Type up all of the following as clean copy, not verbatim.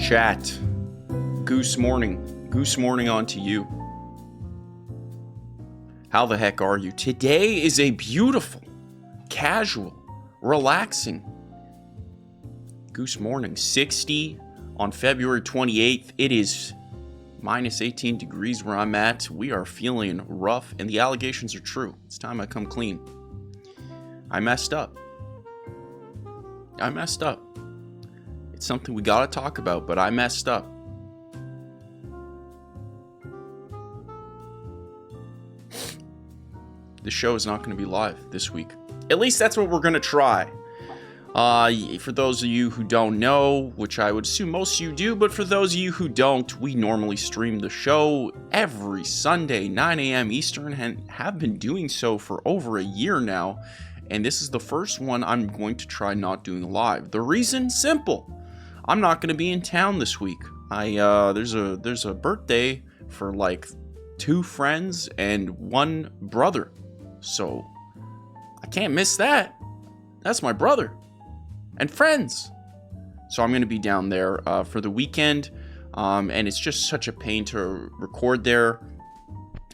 Chat. Goose Morning. Goose Morning on to you. How the heck are you? Today is a beautiful, casual, relaxing Goose Morning. 60 on February 28th. It is minus 18 degrees where I'm at. We are feeling rough, and the allegations are true. It's time I come clean. I messed up. It's something we gotta talk about, but I messed up. The show is not going to be live this week. At least that's what we're going to try. For those of you who don't know, which I would assume most of you do, but for those of you who don't, we normally stream the show every Sunday, 9 a.m. Eastern, and have been doing so for over a year now. And this is the first one I'm going to try not doing live. The reason? Simple. I'm not going to be in town this week. There's a birthday for like 2 friends and 1 brother. So I can't miss that. That's my brother and friends. So I'm going to be down there for the weekend. And it's just such a pain to record there.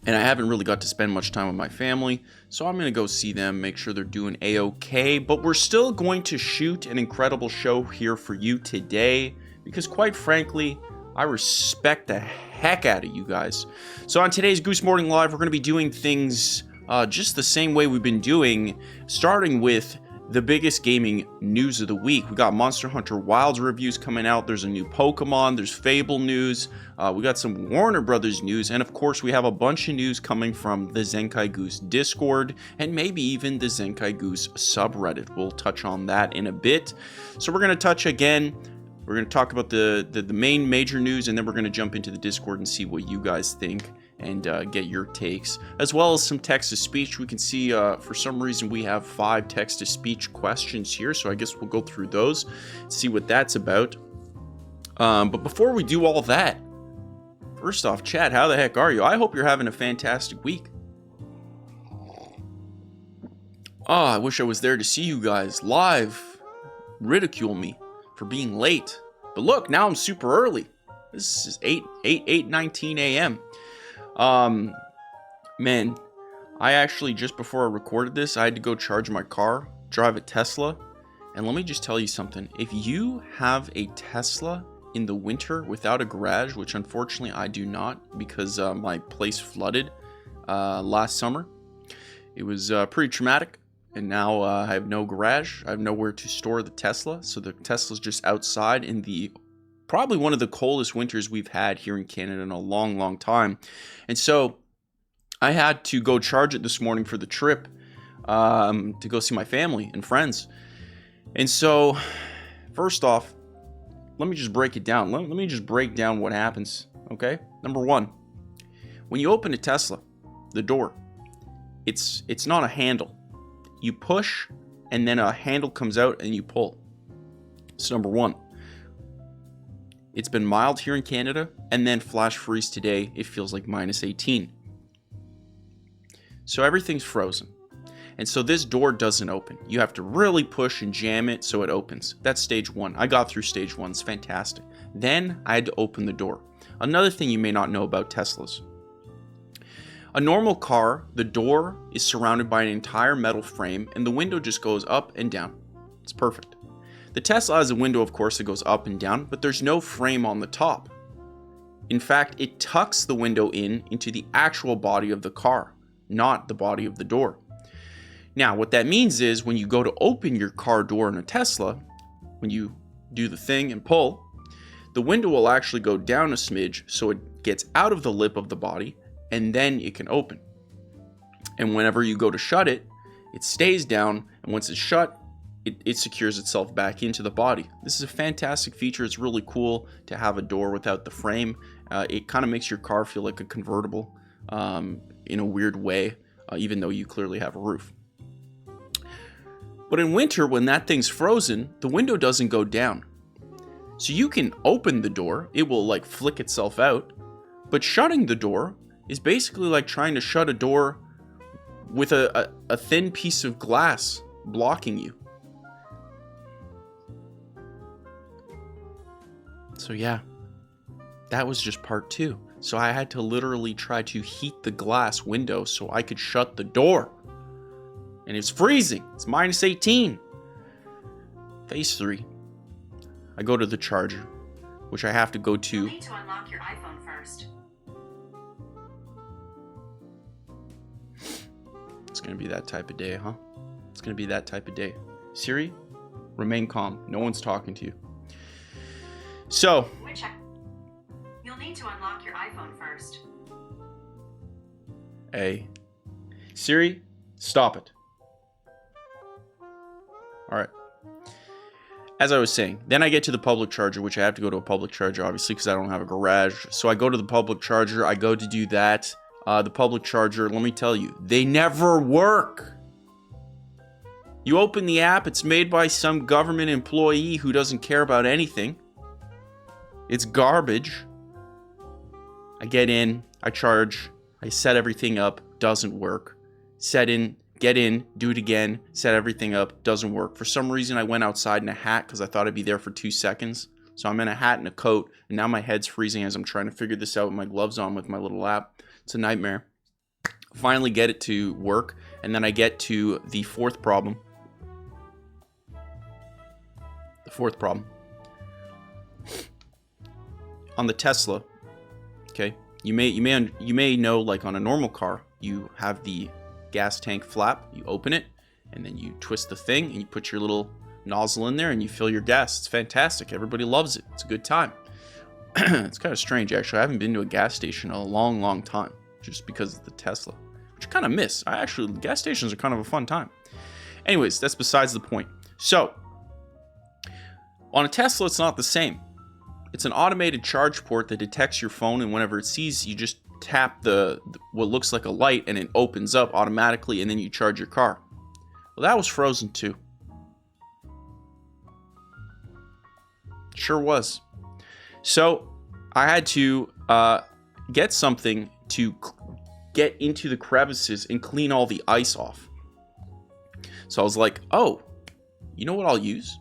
And I haven't really got to spend much time with my family. So I'm going to go see them, make sure they're doing A-okay. But we're still going to shoot an incredible show here for you today. Because quite frankly, I respect the heck out of you guys. So on today's Goose Morning Live, we're going to be doing things just the same way we've been doing, starting with the biggest gaming news of the week. We got Monster Hunter Wilds reviews coming out. There's a new Pokemon. There's Fable news. We got some Warner Brothers news. And of course, we have a bunch of news coming from the Zenkai Goose Discord and maybe even the Zenkai Goose subreddit. We'll touch on that in a bit. So we're going to touch again. We're going to talk about the main major news, and then we're going to jump into the Discord and see what you guys think and get your takes, as well as some text-to-speech. We can see for some reason we have 5 text-to-speech questions here, so I guess we'll go through those, see what that's about. But before we do all that, first off, chat, how the heck are you? I hope you're having a fantastic week. I wish I was there to see you guys live ridicule me for being late. But look, now I'm super early. This is 8:19 a.m. Man, I actually, just before I recorded this, I had to go charge my car, drive a Tesla, and let me just tell you something. If you have a Tesla in the winter without a garage, which unfortunately I do not because my place flooded last summer, it was pretty traumatic, and now I have no garage. I have nowhere to store the Tesla, so the Tesla's just outside in the probably one of the coldest winters we've had here in Canada in a long, long time. And so I had to go charge it this morning for the trip to go see my family and friends. And so, first off, let me just break it down. Let me just break down what happens, okay? Number 1, when you open a Tesla, the door, it's not a handle. You push, and then a handle comes out, and you pull. It's number 1. It's been mild here in Canada, and then flash freeze today, it feels like minus 18. So everything's frozen. And so this door doesn't open. You have to really push and jam it so it opens. That's stage 1. I got through stage 1. It's fantastic. Then I had to open the door. Another thing you may not know about Teslas. A normal car, the door is surrounded by an entire metal frame, and the window just goes up and down. It's perfect. The Tesla has a window, of course, that goes up and down, but there's no frame on the top. In fact, it tucks the window into the actual body of the car, not the body of the door. Now, what that means is when you go to open your car door in a Tesla, when you do the thing and pull, the window will actually go down a smidge so it gets out of the lip of the body, and then it can open. And whenever you go to shut it, it stays down, and once it's shut, it secures itself back into the body. This is a fantastic feature. It's really cool to have a door without the frame. It kind of makes your car feel like a convertible in a weird way, even though you clearly have a roof. But in winter, when that thing's frozen, the window doesn't go down. So you can open the door, it will like flick itself out, but shutting the door is basically like trying to shut a door with a thin piece of glass blocking you. It's So yeah, that was just part 2. So I had to literally try to heat the glass window so I could shut the door. And it's freezing. It's minus 18. Phase 3. I go to the charger, which I have to go to. You'll need to unlock your iPhone first. It's going to be that type of day, huh? It's going to be that type of day. Siri, remain calm. No one's talking to you. So. You'll need to unlock your iPhone first. Siri, stop it. All right. As I was saying, then I get to the public charger, which I have to go to a public charger, obviously, because I don't have a garage. So I go to the public charger. I go to do that. The public charger, let me tell you, they never work. You open the app, it's made by some government employee who doesn't care about anything. It's garbage. I get in, I charge, I set everything up, doesn't work. Set in, get in, do it again, set everything up, doesn't work. For some reason, I went outside in a hat because I thought I'd be there for 2 seconds. So I'm in a hat and a coat, and now my head's freezing as I'm trying to figure this out with my gloves on with my little app. It's a nightmare. Finally get it to work, and then I get to the fourth problem. On the Tesla, okay, you may know, like on a normal car, you have the gas tank flap, you open it, and then you twist the thing, and you put your little nozzle in there, and you fill your gas. It's fantastic. Everybody loves it. It's a good time. It's kind of strange, actually. I haven't been to a gas station in a long, long time, just because of the Tesla, which I kind of miss. Gas stations are kind of a fun time. Anyways, that's besides the point. So, on a Tesla, it's not the same. It's an automated charge port that detects your phone, and whenever it sees, you just tap what looks like a light, and it opens up automatically, and then you charge your car. Well, that was frozen too. Sure was. So I had to get something to get into the crevices and clean all the ice off. So I was like, oh, you know what I'll use?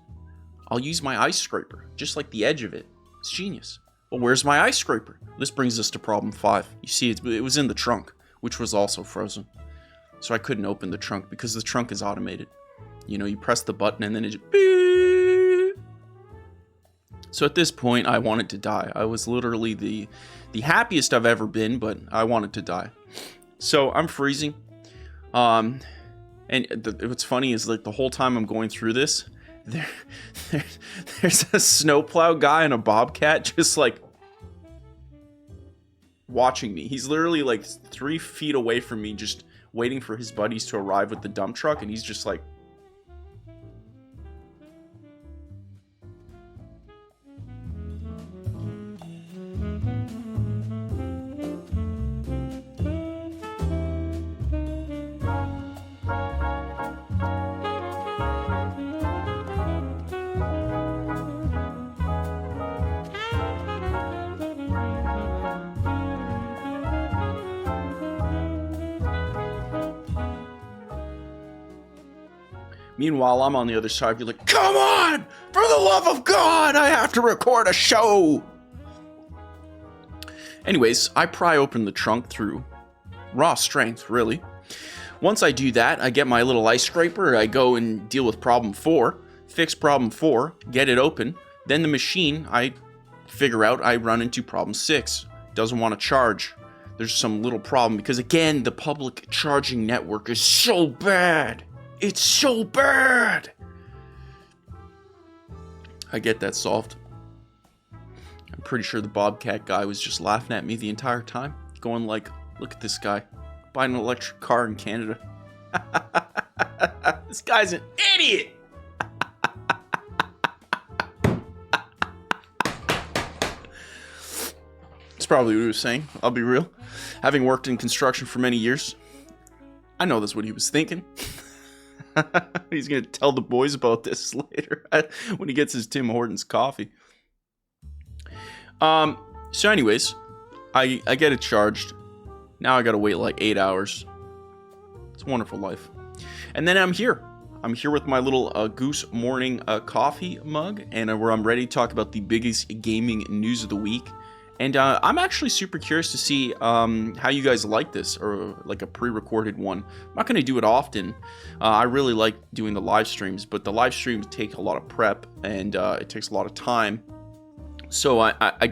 I'll use my ice scraper, just like the edge of it. It's genius. Well, where's my ice scraper? This brings us to problem 5. You see, it was in the trunk, which was also frozen. So I couldn't open the trunk because the trunk is automated. You know, you press the button and then it just beep. So at this point, I wanted to die. I was literally the happiest I've ever been, but I wanted to die. So I'm freezing. And what's funny is, like, the whole time I'm going through this, there's a snowplow guy and a bobcat just like watching me. He's literally like 3 feet away from me, just waiting for his buddies to arrive with the dump truck, and he's just like, meanwhile, I'm on the other side. Be like, come on! For the love of God, I have to record a show! Anyways, I pry open the trunk through raw strength, really. Once I do that, I get my little ice scraper. I go and deal with problem 4. Fix problem 4. Get it open. Then the machine, I figure out I run into problem 6. Doesn't want to charge. There's some little problem because, again, the public charging network is so bad. It's so bad! I get that solved. I'm pretty sure the Bobcat guy was just laughing at me the entire time, going like, look at this guy, buying an electric car in Canada. This guy's an idiot! That's probably what he was saying, I'll be real. Having worked in construction for many years, I know that's what he was thinking. He's going to tell the boys about this later when he gets his Tim Hortons coffee. So anyways, I get it charged. Now I got to wait like 8 hours. It's a wonderful life. And then I'm here. I'm here with my little Goose Morning coffee mug, and where I'm ready to talk about the biggest gaming news of the week. And I'm actually super curious to see how you guys like this, or like a pre-recorded one. I'm not going to do it often. I really like doing the live streams, but the live streams take a lot of prep, and it takes a lot of time. So I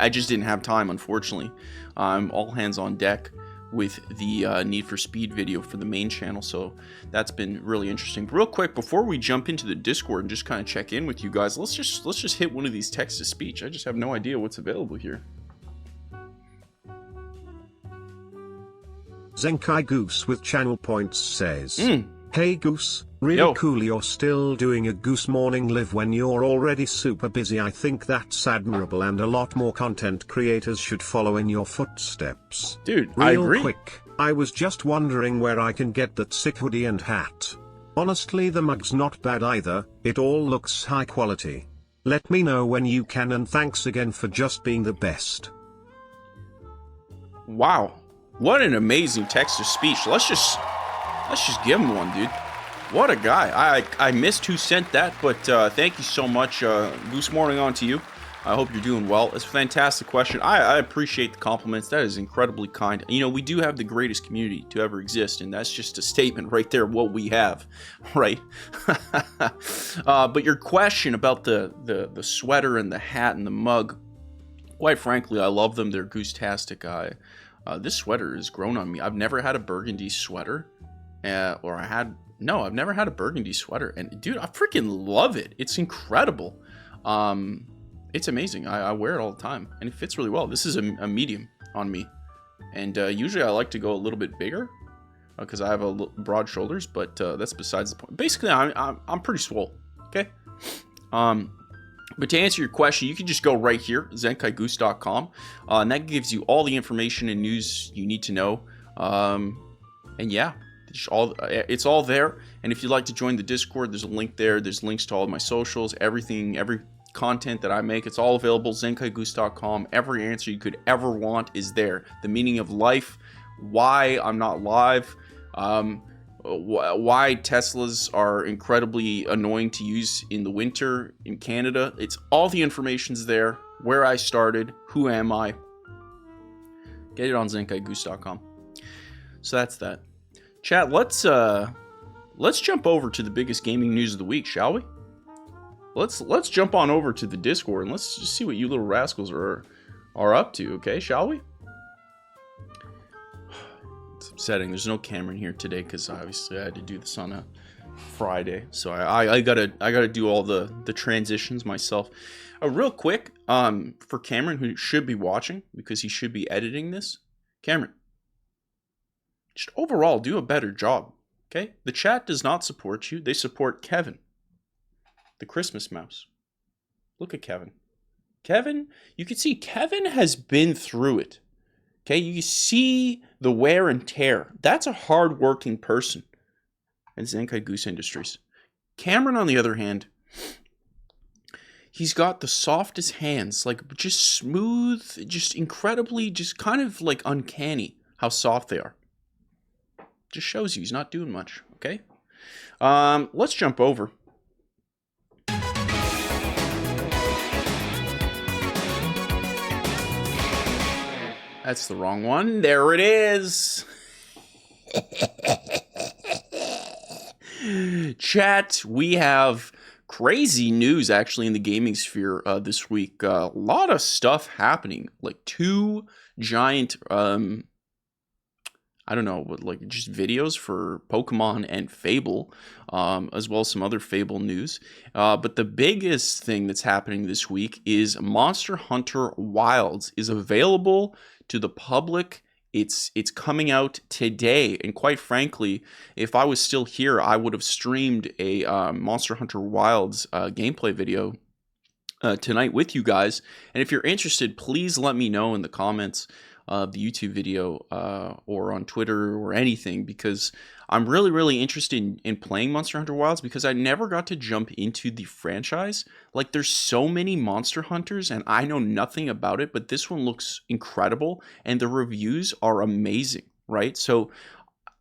just didn't have time, unfortunately. I'm all hands on deck with the Need for Speed video for the main channel, so that's been really interesting. Real quick, before we jump into the Discord and just kind of check in with you guys, let's just hit one of these text to speech. I just have no idea what's available here. Zenkai Goose with channel points says, Hey Goose, really Yo. cool you're still doing a Goose Morning live when you're already super busy. I think that's admirable and a lot more content creators should follow in your footsteps. Dude, Real I agree. quick, I was just wondering where I can get that sick hoodie and hat. Honestly, the mug's not bad either, it all looks high quality. Let me know when you can, and thanks again for just being the best. Wow, what an amazing text to speech. Let's just give him one, dude. What a guy. I missed who sent that, but thank you so much. Goose Morning on to you. I hope you're doing well. It's a fantastic question. I appreciate the compliments. That is incredibly kind. You know, we do have the greatest community to ever exist, and that's just a statement right there, what we have, right? But your question about the sweater and the hat and the mug, quite frankly, I love them. They're goose-tastic. This sweater has grown on me. I've never had a burgundy sweater. I've never had a burgundy sweater, and dude, I freaking love it. It's incredible. It's amazing. I wear it all the time, and it fits really well. This is a medium on me, and usually I like to go a little bit bigger because I have broad shoulders, but that's besides the point. Basically, I'm pretty swole. Okay. But to answer your question, you can just go right here, zenkaigoose.com, and that gives you all the information and news you need to know. And yeah. It's all there, and if you'd like to join the Discord, there's a link there. There's links to all of my socials, everything, every content that I make. It's all available, zenkaigoose.com. Every answer you could ever want is there. The meaning of life, why I'm not live, why Teslas are incredibly annoying to use in the winter in Canada. It's all the information's there, where I started, who am I. Get it on zenkaigoose.com. So that's that. Chat, let's jump over to the biggest gaming news of the week, shall we? Let's jump on over to the Discord and let's just see what you little rascals are up to, okay? Shall we? It's upsetting. There's no Cameron here today because obviously I had to do this on a Friday, so I gotta do all the transitions myself. Real quick, for Cameron, who should be watching because he should be editing this, Cameron. Just overall, do a better job, okay? The chat does not support you. They support Kevin, the Christmas mouse. Look at Kevin. Kevin, you can see Kevin has been through it, okay? You see the wear and tear. That's a hard-working person at Zenkai Goose Industries. Cameron, on the other hand, he's got the softest hands, like just smooth, just incredibly, just kind of like uncanny how soft they are. Just shows you he's not doing much, okay? Let's jump over. That's the wrong one. There it is. Chat, we have crazy news actually in the gaming sphere this week. A lot of stuff happening. Like 2 giant I don't know, but like just videos for Pokemon and Fable, as well as some other Fable news. But the biggest thing that's happening this week is Monster Hunter Wilds is available to the public. It's coming out today, and quite frankly, if I was still here, I would have streamed a Monster Hunter Wilds gameplay video tonight with you guys. And if you're interested, please let me know in the comments of the YouTube video or on Twitter or anything, because I'm really interested in playing Monster Hunter Wilds because I never got to jump into the franchise. Like, there's so many Monster Hunters and I know nothing about it, but this one looks incredible and the reviews are amazing, right? So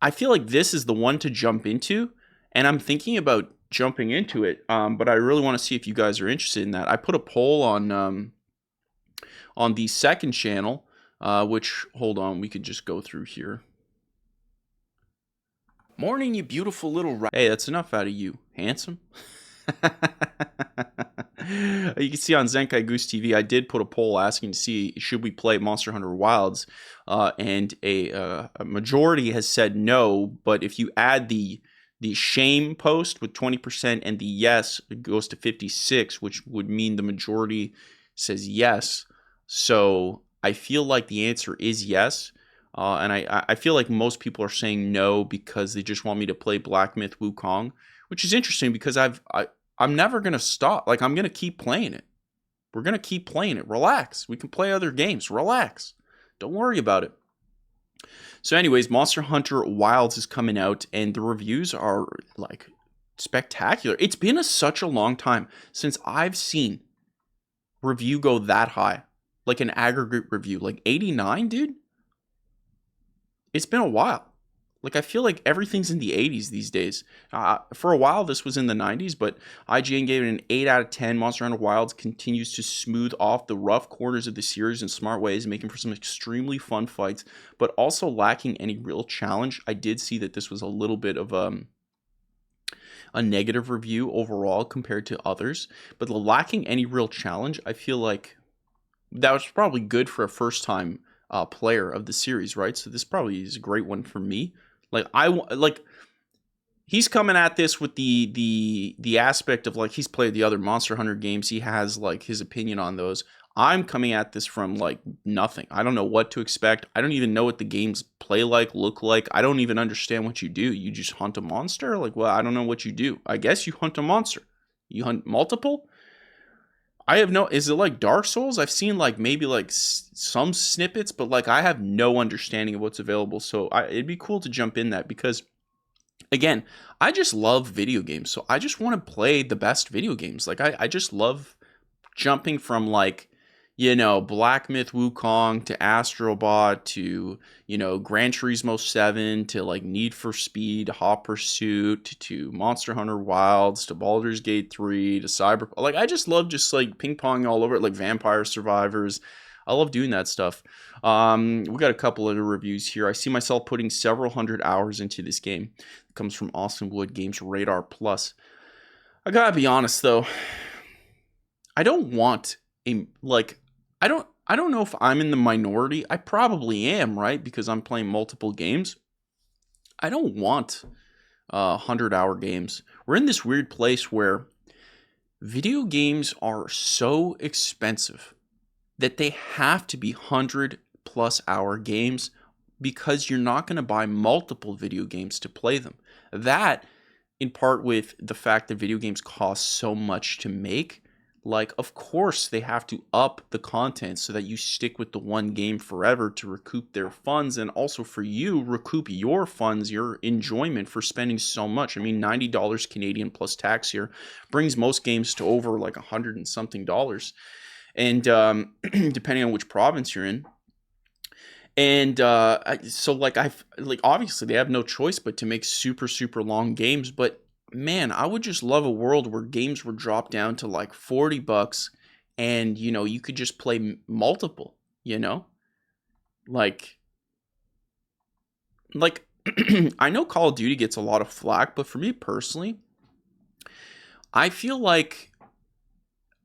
I feel like this is the one to jump into and I'm thinking about jumping into it, but I really want to see if you guys are interested in that. I put a poll on the second channel, which, hold on, we could just go through here. Morning, you beautiful little Hey, that's enough out of you, handsome. You can see on Zenkai Goose TV, I did put a poll asking to see, should we play Monster Hunter Wilds, and a majority has said no, but if you add the shame post with 20% and the yes, it goes to 56, which would mean the majority says yes. So I feel like the answer is yes. And I feel like most people are saying no because they just want me to play Black Myth Wukong, which is interesting because I'm never going to stop. Like, I'm going to keep playing it. We're going to keep playing it. Relax. We can play other games. Relax. Don't worry about it. So anyways, Monster Hunter Wilds is coming out, and the reviews are, like, spectacular. It's been such a long time since I've seen review go that high. Like an aggregate review. Like 89, dude? It's been a while. Like, I feel like everything's in the 80s these days. For a while, this was in the 90s, but IGN gave it an 8 out of 10. Monster Hunter Wilds continues to smooth off the rough corners of the series in smart ways, making for some extremely fun fights, but also lacking any real challenge. I did see that this was a little bit of a negative review overall compared to others, but lacking any real challenge, I feel like that was probably good for a first-time player of the series, right? So this probably is a great one for me. Like, he's coming at this with the aspect of, like, he's played the other Monster Hunter games. He has, like, his opinion on those. I'm coming at this from, like, nothing. I don't know what to expect. I don't even know what the games play like, look like. I don't even understand what you do. You just hunt a monster? Like, well, I don't know what you do. I guess you hunt a monster. You hunt multiple? I have no, is it like Dark Souls? I've seen, like, maybe, like, some snippets, but, like, I have no understanding of what's available. So it'd be cool to jump in that because, again, I just love video games. So I just want to play the best video games. Like, I just love jumping from, like, you know, Black Myth Wukong to Astrobot to, you know, Gran Turismo 7 to, like, Need for Speed, Hot Pursuit to Monster Hunter Wilds to Baldur's Gate 3 to Cyber. Like, I just love just, like, ping-ponging all over it, like Vampire Survivors. I love doing that stuff. We got a couple of reviews here. I see myself putting several hundred hours into this game. It comes from Austin Wood Games Radar Plus. I gotta be honest, though. I don't want a, like, I don't know if I'm in the minority. I probably am, right? Because I'm playing multiple games. I don't want 100-hour games. We're in this weird place where video games are so expensive that they have to be 100+ hour games because you're not going to buy multiple video games to play them. That, in part with the fact that video games cost so much to make, like, of course they have to up the content so that you stick with the one game forever to recoup their funds, and also for you, recoup your funds, your enjoyment for spending so much. I mean, $90 Canadian plus tax here brings most games to over like $100 and something. And depending on which province you're in. And so, like, obviously they have no choice but to make super, super long games, but man, I would just love a world where games were dropped down to like $40 and, you know, you could just play multiple, you know? Like I know Call of Duty gets a lot of flack, but for me personally, I feel like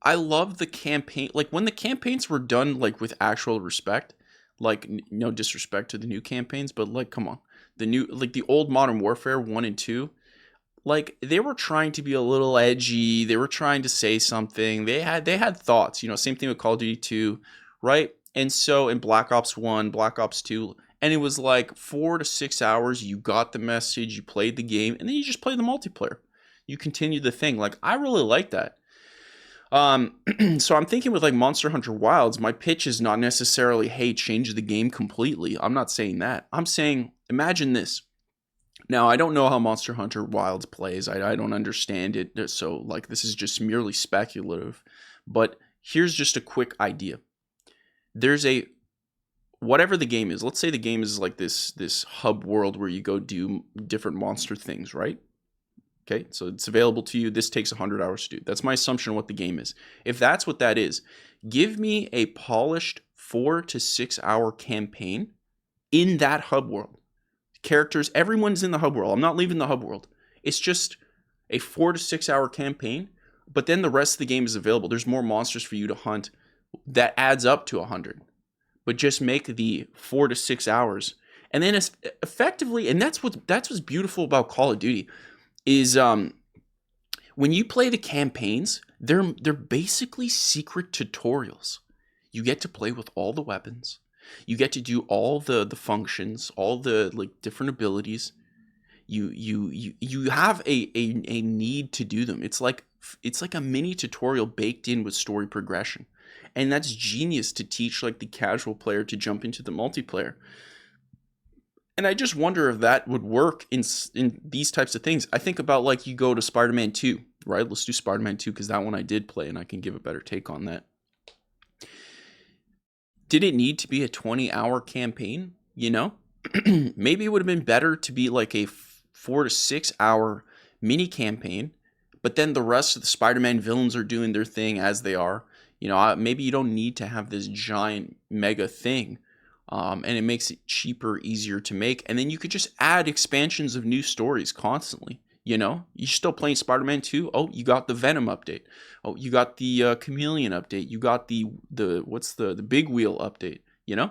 I love the campaign. Like, when the campaigns were done, like, with actual respect, like, no disrespect to the new campaigns, but, like, come on. The new, like, the old Modern Warfare 1 and 2, like, they were trying to be a little edgy. They were trying to say something. They had thoughts, you know, same thing with Call of Duty 2, right? And so in Black Ops 1, Black Ops 2, and it was like 4 to 6 hours. You got the message, you played the game, and then you just play the multiplayer. You continue the thing. Like, I really like that. So I'm thinking with, like, Monster Hunter Wilds, my pitch is not necessarily, hey, change the game completely. I'm not saying that. I'm saying, imagine this. Now, I don't know how Monster Hunter Wilds plays. I don't understand it. So, like, this is just merely speculative. But here's just a quick idea. There's a, whatever the game is, let's say the game is like this hub world where you go do different monster things, right? Okay, so it's available to you. This takes 100 hours to do. That's my assumption of what the game is. If that's what that is, give me a polished 4 to 6 hour campaign in that hub world. Characters, everyone's in the hub world. I'm not leaving the hub world. It's just a 4 to 6 hour campaign, but then the rest of the game is available. There's more monsters for you to hunt that adds up to 100. But just make the 4 to 6 hours. And then it's effectively, and that's what's beautiful about Call of Duty is when you play the campaigns, they're basically secret tutorials. You get to play with all the weapons. You get to do all the functions, all the like different abilities. You have a need to do them. It's like a mini tutorial baked in with story progression. And that's genius to teach like the casual player to jump into the multiplayer. And I just wonder if that would work in these types of things. I think about like you go to Spider-Man 2, right? Let's do Spider-Man 2 because that one I did play and I can give a better take on that. Did it need to be a 20-hour campaign? You know? Maybe it would have been better to be like a 4 to 6 hour mini campaign, but then the rest of the Spider-Man villains are doing their thing as they are. You know, maybe you don't need to have this giant mega thing. And it makes it cheaper, easier to make. And then you could just add expansions of new stories constantly. You know, you're still playing Spider-Man 2. Oh, you got the Venom update. Oh, you got the Chameleon update. You got the what's the Big Wheel update, you know?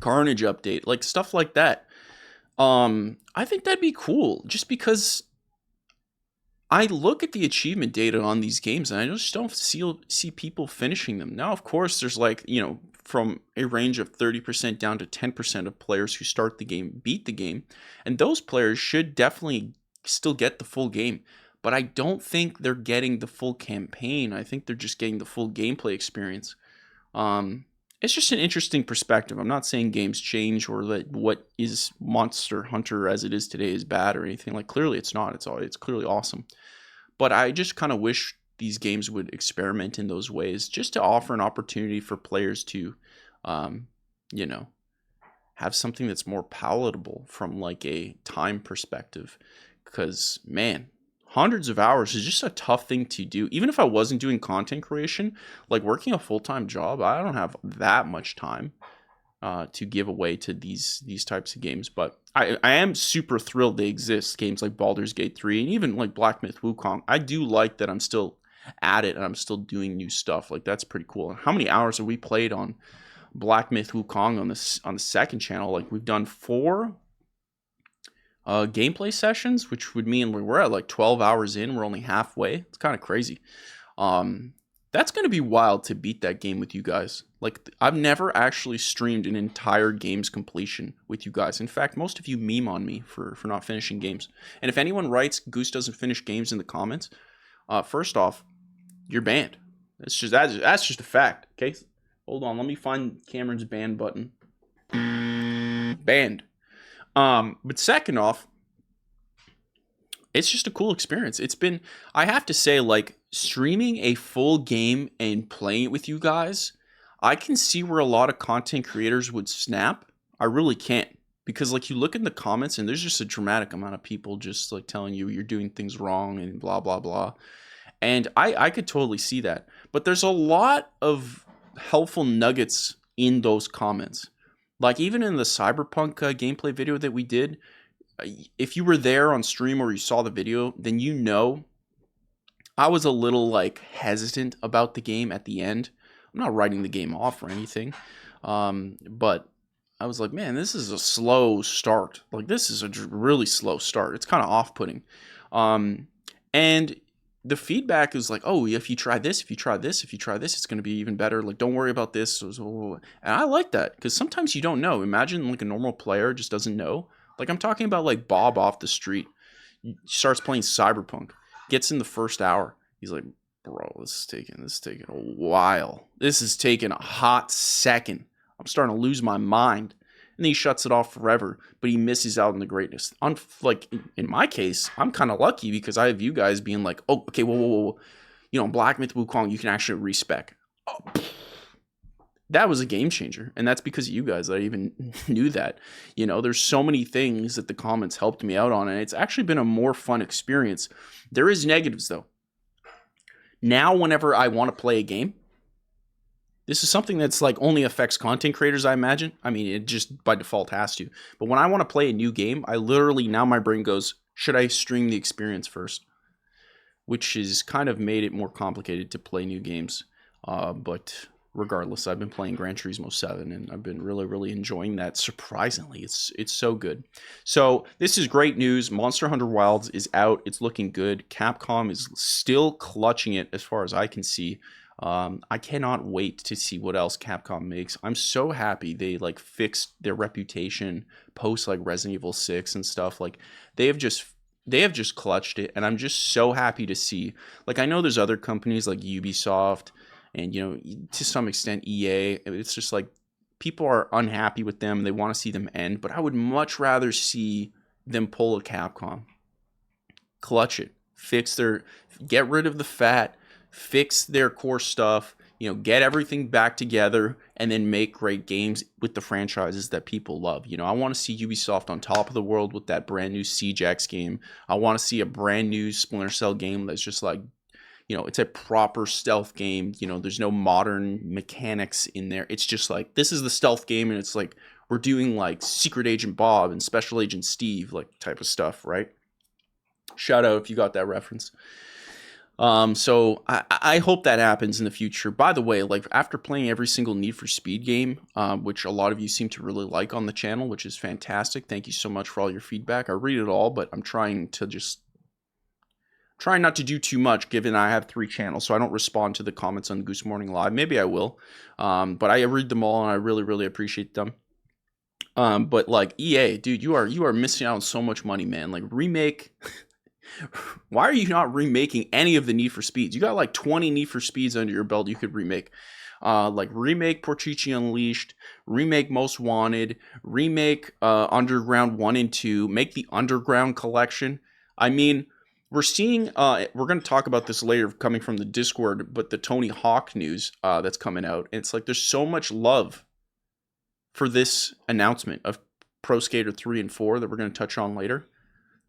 Carnage update, like stuff like that. I think that'd be cool just because I look at the achievement data on these games and I just don't see people finishing them. Now, of course, there's like, you know, from a range of 30% down to 10% of players who start the game beat the game. And those players should definitely still get the full game. But I don't think they're getting the full campaign. I think they're just getting the full gameplay experience. It's just an interesting perspective. I'm not saying games change or that what is Monster Hunter as it is today is bad or anything. Like, clearly it's not. It's clearly awesome. But I just kind of wish these games would experiment in those ways just to offer an opportunity for players to, you know, have something that's more palatable from like a time perspective. Because, man, hundreds of hours is just a tough thing to do. Even if I wasn't doing content creation, like working a full-time job, I don't have that much time to give away to these types of games. But I am super thrilled they exist. Games like Baldur's Gate 3 and even like Black Myth Wukong. I do like that I'm still at it and I'm still doing new stuff. Like, that's pretty cool. How many hours have we played on Black Myth Wukong on the second channel? Like, we've done 4 gameplay sessions, which would mean we're at like 12 hours in. We're only halfway. It's kind of crazy. That's going to be wild to beat that game with you guys. Like, I've never actually streamed an entire game's completion with you guys. In fact, most of you meme on me for not finishing games. And if anyone writes Goose doesn't finish games in the comments, first off, you're banned. That's just a fact. Okay, hold on. Let me find Cameron's ban button. Banned. But second off, it's just a cool experience. It's been, I have to say, like, streaming a full game and playing it with you guys, I can see where a lot of content creators would snap. I really can't. Because, like, you look in the comments and there's just a dramatic amount of people just, like, telling you you're doing things wrong and blah, blah, blah. And I could totally see that. But there's a lot of helpful nuggets in those comments. Like, even in the Cyberpunk gameplay video that we did, if you were there on stream or you saw the video, then you know I was a little, like, hesitant about the game at the end. I'm not writing the game off or anything. But I was like, man, this is a slow start. Like, this is a really slow start. It's kind of off-putting. And the feedback is like, oh, if you try this, if you try this, if you try this, it's going to be even better. Like, don't worry about this. And I like that because sometimes you don't know. Imagine like a normal player just doesn't know. Like, I'm talking about like Bob off the street. He starts playing Cyberpunk, gets in the first hour. He's like, bro, this is taking a while. This is taking a hot second. I'm starting to lose my mind. And then he shuts it off forever, but he misses out on the greatness. Like, in my case, I'm kind of lucky because I have you guys being like, oh, okay, whoa. You know, Black Myth Wukong, you can actually respec. Oh, that was a game changer. And that's because of you guys that I even knew that. You know, there's so many things that the comments helped me out on, and it's actually been a more fun experience. There is negatives though. Now, whenever I want to play a game, this is something that's like only affects content creators, I imagine. I mean, it just by default has to. But when I want to play a new game, I literally, now my brain goes, should I stream the experience first? Which has kind of made it more complicated to play new games. But regardless, I've been playing Gran Turismo 7 and I've been really, really enjoying that. Surprisingly, it's so good. So this is great news. Monster Hunter Wilds is out. It's looking good. Capcom is still clutching it as far as I can see. I cannot wait to see what else Capcom makes. I'm so happy they like fixed their reputation post like Resident Evil 6 and stuff. Like they have just clutched it, and I'm just so happy to see. Like I know there's other companies like Ubisoft and, you know, to some extent EA. It's just like people are unhappy with them. They want to see them end, but I would much rather see them pull a Capcom. Clutch it. Get rid of the fat. Fix their core stuff, you know, get everything back together, and then make great games with the franchises that people love. You know, I want to see Ubisoft on top of the world with that brand new Siege X game. I want to see a brand new Splinter Cell game that's just like, you know, it's a proper stealth game. You know, there's no modern mechanics in there. It's just like, this is the stealth game, and it's like, we're doing like Secret Agent Bob and Special Agent Steve, like type of stuff, right? Shout out if you got that reference. So I hope that happens in the future. By the way, like after playing every single Need for Speed game, which a lot of you seem to really like on the channel, which is fantastic. Thank you so much for all your feedback. I read it all, but I'm trying not to do too much given I have 3 channels, so I don't respond to the comments on Goose Morning Live. Maybe I will. But I read them all and I really, really appreciate them. But like EA, dude, you are missing out on so much money, man. Like remake. Why are you not remaking any of the Need for Speeds? You got like 20 Need for Speeds under your belt you could remake. Like remake Portici Unleashed, remake Most Wanted, remake Underground 1 and 2, make the Underground collection. I mean, we're seeing, we're going to talk about this later coming from the Discord, but the Tony Hawk news that's coming out. And it's like there's so much love for this announcement of Pro Skater 3 and 4 that we're going to touch on later.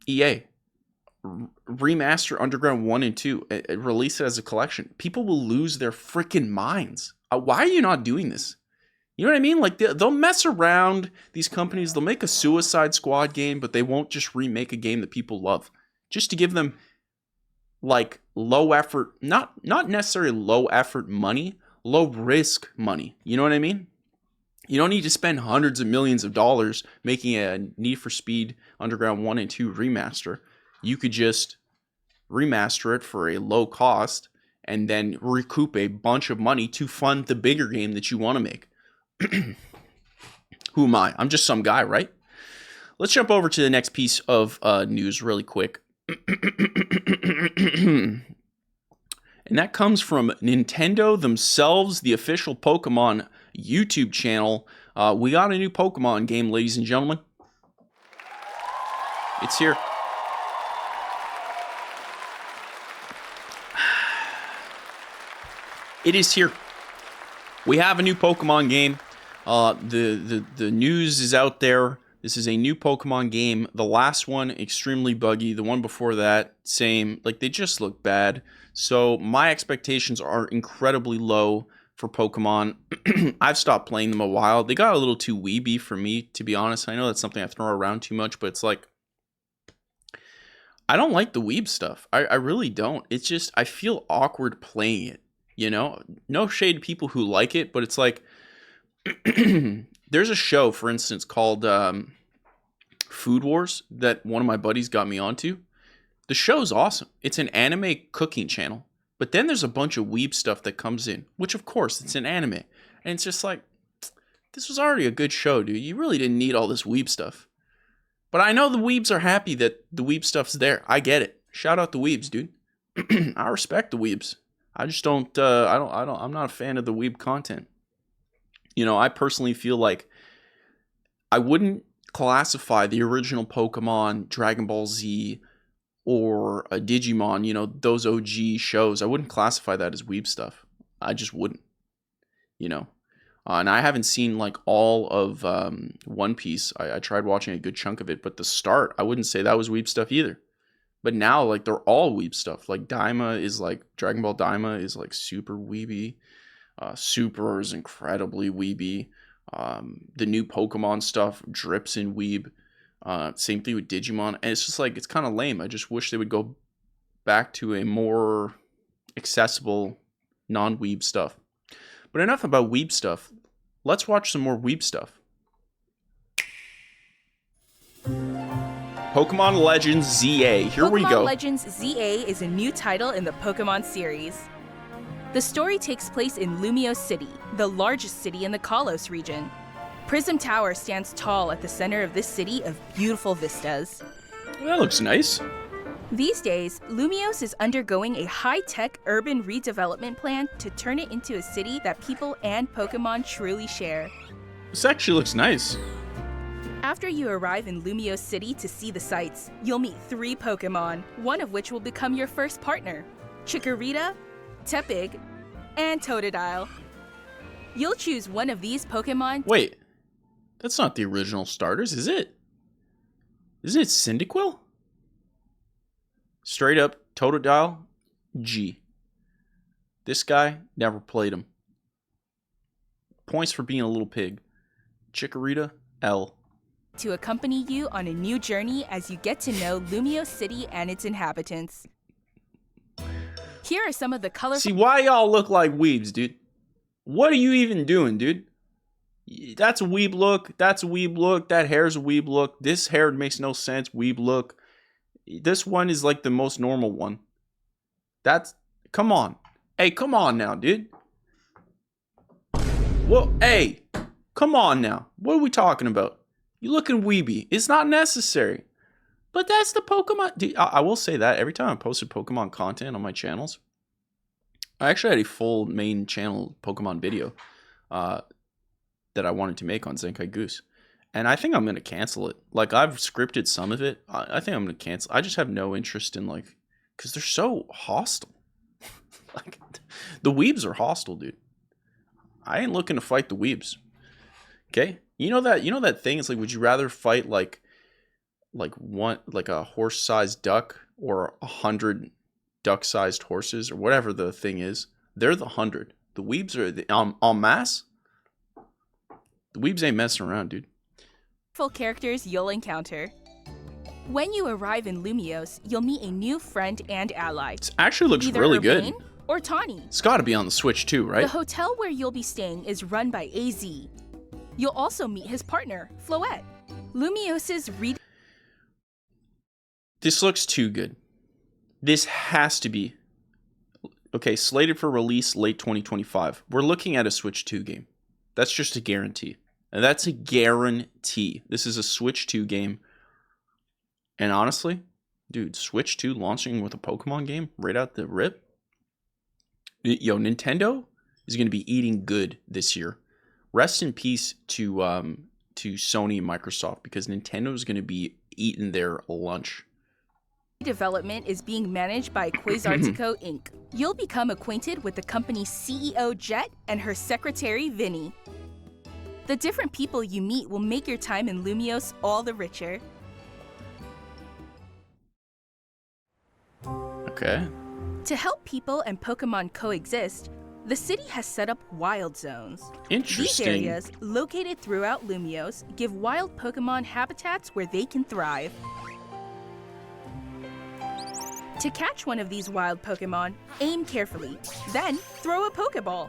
EA. Remaster Underground 1 and 2, release it as a collection. People will lose their freaking minds. Why are you not doing this? You know what I mean? Like they'll mess around, these companies, they'll make a Suicide Squad game, but they won't just remake a game that people love. Just to give them like low effort, not necessarily low effort money, low risk money. You know what I mean? You don't need to spend hundreds of millions of dollars making a Need for Speed Underground 1 and 2 remaster. You could just remaster it for a low cost and then recoup a bunch of money to fund the bigger game that you want to make. Who am I? I'm just some guy, right? Let's jump over to the next piece of news really quick. And that comes from Nintendo themselves, the official Pokemon YouTube channel. We got a new Pokemon game, ladies and gentlemen. It's here. It is here. We have a new Pokemon game. The news is out there. This is a new Pokemon game. The last one, extremely buggy. The one before that, same. Like, they just look bad. So my expectations are incredibly low for Pokemon. I've stopped playing them a while. They got a little too weeby for me, to be honest. I know that's something I throw around too much, but it's like, I don't like the weeb stuff. I really don't. It's just, I feel awkward playing it. You know, no shade to people who like it, but it's like, there's a show, for instance, called Food Wars that one of my buddies got me onto. The show's awesome. It's an anime cooking channel. But then there's a bunch of weeb stuff that comes in, which of course, it's an anime. And it's just like, this was already a good show, dude. You really didn't need all this weeb stuff. But I know the weebs are happy that the weeb stuff's there. I get it. Shout out the weebs, dude. I respect the weebs. I just don't, I'm not a fan of the weeb content. You know, I personally feel like I wouldn't classify the original Pokemon, Dragon Ball Z, or a Digimon, you know, those OG shows. I wouldn't classify that as weeb stuff. I just wouldn't, you know. And I haven't seen like all of One Piece. I tried watching a good chunk of it, but the start, I wouldn't say that was weeb stuff either. But now, like, they're all weeb stuff. Like, Daima is like, Dragon Ball Daima is like super weeby. Super is incredibly weeby. The new Pokemon stuff drips in weeb. Same thing with Digimon. And it's just like, it's kind of lame. I just wish they would go back to a more accessible, non-weeb stuff. But enough about weeb stuff. Let's watch some more weeb stuff. Pokemon Legends ZA. Here we go. Pokemon Legends ZA is a new title in the Pokemon series. The story takes place in Lumiose City, the largest city in the Kalos region. Prism Tower stands tall at the center of this city of beautiful vistas. That looks nice. These days, Lumiose is undergoing a high-tech urban redevelopment plan to turn it into a city that people and Pokemon truly share. This actually looks nice. After you arrive in Lumiose City to see the sights, you'll meet 3 Pokemon, one of which will become your first partner: Chikorita, Tepig, and Totodile. You'll choose one of these Pokemon. Wait, that's not the original starters, is it? Isn't it Cyndaquil? Straight up, Totodile, G. This guy, never played him. Points for being a little pig. Chikorita, L. To accompany you on a new journey as you get to know Lumiose City and its inhabitants. Here are some of the colorful... See, why y'all look like weebs, dude? What are you even doing, dude? That's a weeb look. That's a weeb look. That hair's a weeb look. This hair makes no sense. Weeb look. This one is like the most normal one. That's... Come on. Hey, come on now, dude. Well, hey. Come on now. What are we talking about? You looking weeby. It's not necessary. But that's the Pokemon... Dude, I will say that every time I posted Pokemon content on my channels, I actually had a full main channel Pokemon video that I wanted to make on Zenkai Goose. And I think I'm going to cancel it. Like, I've scripted some of it. I think I'm going to cancel. I just have no interest in, like... Because they're so hostile. Like, the weebs are hostile, dude. I ain't looking to fight the weebs. Okay? You know that thing? It's like, would you rather fight, like a horse-sized duck or 100 duck-sized horses or whatever the thing is? They're the 100. The weebs are en masse. The weebs ain't messing around, dude. Characters you'll encounter. When you arrive in Lumiose, you'll meet a new friend and ally. It actually looks Either really Urbane good. Or Tawny. It's got to be on the Switch too, right? The hotel where you'll be staying is run by AZ. You'll also meet his partner, Floette. Lumiose's This looks too good. This has to be. Okay, slated for release late 2025. We're looking at a Switch 2 game. That's just a guarantee. And that's a guarantee. This is a Switch 2 game. And honestly, dude, Switch 2 launching with a Pokemon game right out the rip. Yo, Nintendo is going to be eating good this year. Rest in peace to Sony and Microsoft, because Nintendo is going to be eating their lunch. development is being managed by Quasartico Inc. You'll become acquainted with the company's CEO Jet and her secretary Vinny. The different people you meet will make your time in Lumiose all the richer. Okay. To help people and Pokemon coexist, the city has set up wild zones. Interesting. These areas, located throughout Lumiose, give wild Pokemon habitats where they can thrive. To catch one of these wild Pokemon, aim carefully, then throw a Pokeball.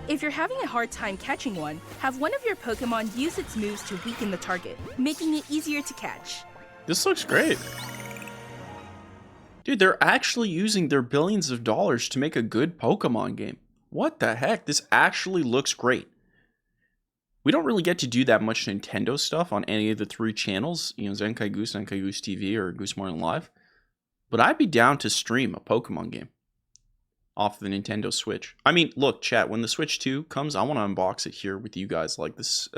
If you're having a hard time catching one, have one of your Pokemon use its moves to weaken the target, making it easier to catch. This looks great. Dude, they're actually using their billions of dollars to make a good Pokemon game. What the heck? This actually looks great. We don't really get to do that much Nintendo stuff on any of the three channels, you know, Zenkai Goose TV, or Goose Morning Live. But I'd be down to stream a Pokemon game off the Nintendo Switch. I mean, look, chat, when the Switch 2 comes, I want to unbox it here with you guys. Like, this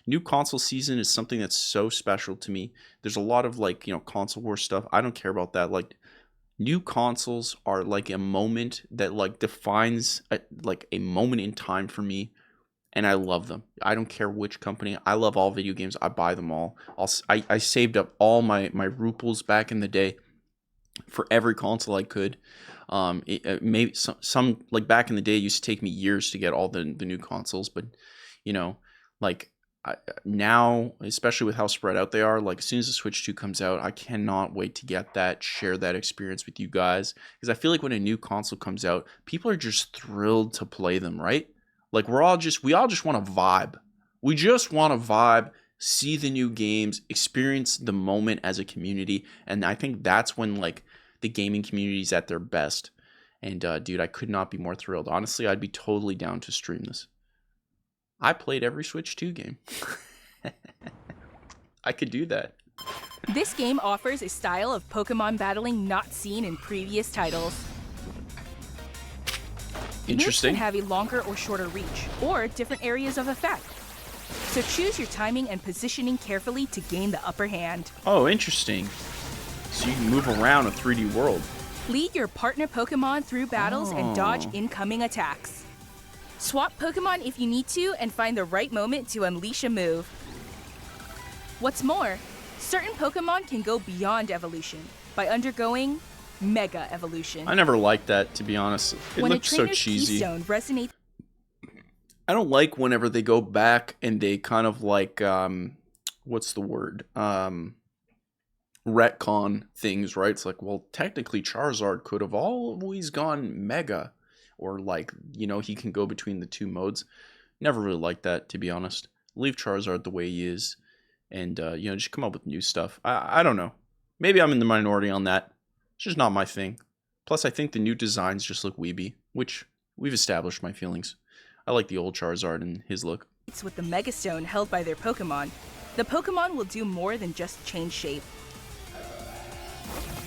new console season is something that's so special to me. There's a lot of, like, you know, console war stuff. I don't care about that. Like, new consoles are like a moment that like defines a moment in time for me, and I love them. I don't care which company. I love all video games. I buy them all. I saved up all my ruples back in the day for every console I could. Maybe some like back in the day, it used to take me years to get all the new consoles, but you know, like now, especially with how spread out they are, like as soon as the Switch 2 comes out, I cannot wait to get that, share that experience with you guys, because I feel like when a new console comes out, people are just thrilled to play them, right? Like we all just want to vibe. We just want to vibe, see the new games, experience the moment as a community, and I think that's when like the gaming community is at their best. And dude, I could not be more thrilled. Honestly, I'd be totally down to stream this. I played every Switch 2 game. I could do that. This game offers a style of Pokemon battling not seen in previous titles. Interesting. Moves can have a longer or shorter reach, or different areas of effect. So choose your timing and positioning carefully to gain the upper hand. Oh, interesting. So you can move around a 3D world. Lead your partner Pokemon through battles and dodge incoming attacks. Swap Pokemon if you need to and find the right moment to unleash a move. What's more, certain Pokemon can go beyond evolution by undergoing Mega Evolution. I never liked that, to be honest. It looked so cheesy. Keystone resonates. I don't like whenever they go back and they kind of like, what's the word? Retcon things, right? It's like, well, technically Charizard could have always gone Mega. Or like, you know, he can go between the two modes. Never really liked that, to be honest. Leave Charizard the way he is. And, you know, just come up with new stuff. I don't know. Maybe I'm in the minority on that. It's just not my thing. Plus, I think the new designs just look weeby, which we've established my feelings. I like the old Charizard and his look. With the Mega Stone held by their Pokemon, the Pokemon will do more than just change shape.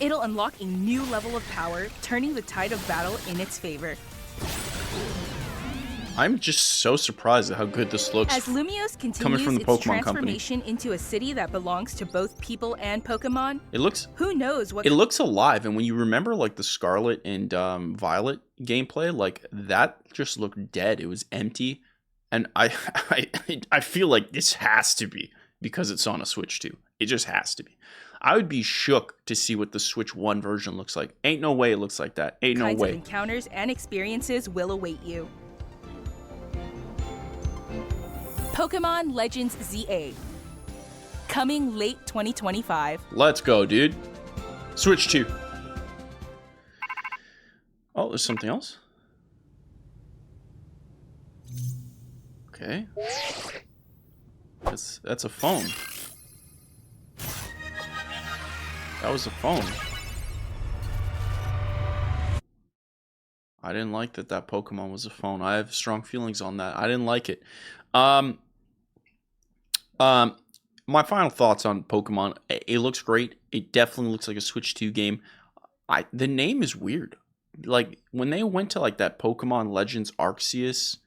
It'll unlock a new level of power, turning the tide of battle in its favor. I'm just so surprised at how good this looks. As Lumiose coming continues from the its Pokemon transformation into a city that belongs to both people and Pokemon, who knows what... It looks alive, and when you remember like the Scarlet and Violet gameplay, like that just looked dead. It was empty, and I feel like this has to be because it's on a Switch 2. It just has to be. I would be shook to see what the Switch 1 version looks like. Ain't no way it looks like that. Ain't no way. Kinds of encounters and experiences will await you. Pokemon Legends ZA. Coming late 2025. Let's go, dude. Switch 2. Oh, there's something else? Okay. That's a phone. That was a phone. I didn't like that Pokemon was a phone. I have strong feelings on that. I didn't like it. My final thoughts on Pokemon. It looks great. It definitely looks like a Switch 2 game. The name is weird. Like, when they went to, like, that Pokemon Legends Arceus,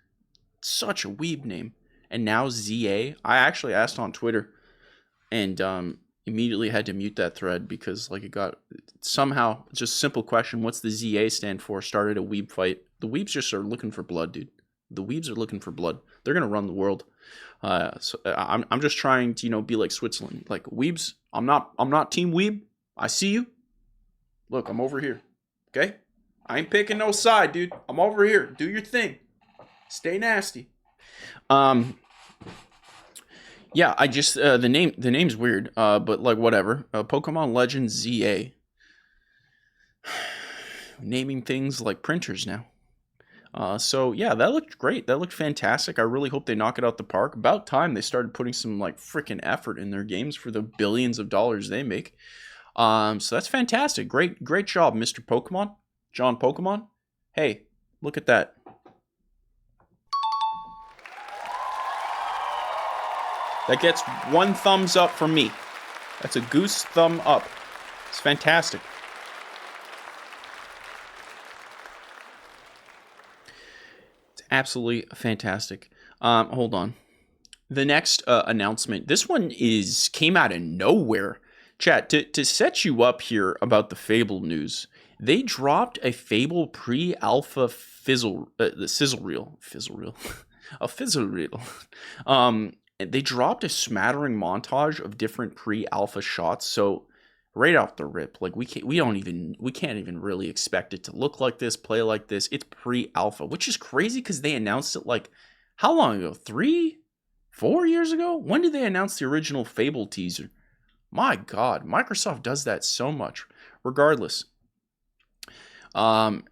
such a weeb name. And now ZA. I actually asked on Twitter, and immediately had to mute that thread because like it got somehow just simple question, what's the ZA stand for, started a weeb fight. The weebs just are looking for blood, dude. The weebs are looking for blood. They're gonna run the world. So I'm just trying to, you know, be like Switzerland. Like weebs, I'm not team weeb. I see you. Look, I'm over here. Okay? I ain't picking no side, dude. I'm over here. Do your thing. Stay nasty. Yeah, I just the name's weird, but like whatever. Pokemon Legends ZA. Naming things like printers now. So yeah, that looked great. That looked fantastic. I really hope they knock it out the park. About time they started putting some like freaking effort in their games for the billions of dollars they make. So that's fantastic. Great job, Mr. Pokemon, John Pokemon. Hey, look at that. That gets one thumbs up from me. That's a goose thumb up. It's fantastic. It's absolutely fantastic. Hold on. The next announcement. This one came out of nowhere. Chat, to set you up here about the Fable news. They dropped a Fable pre-alpha the sizzle reel, a fizzle reel. They dropped a smattering montage of different pre-alpha shots. So right off the rip, like we can't even really expect it to look like this, play like this. It's pre-alpha, which is crazy because they announced it like how long ago? 4 years ago? When did they announce the original Fable teaser? My God, Microsoft does that so much. Regardless, some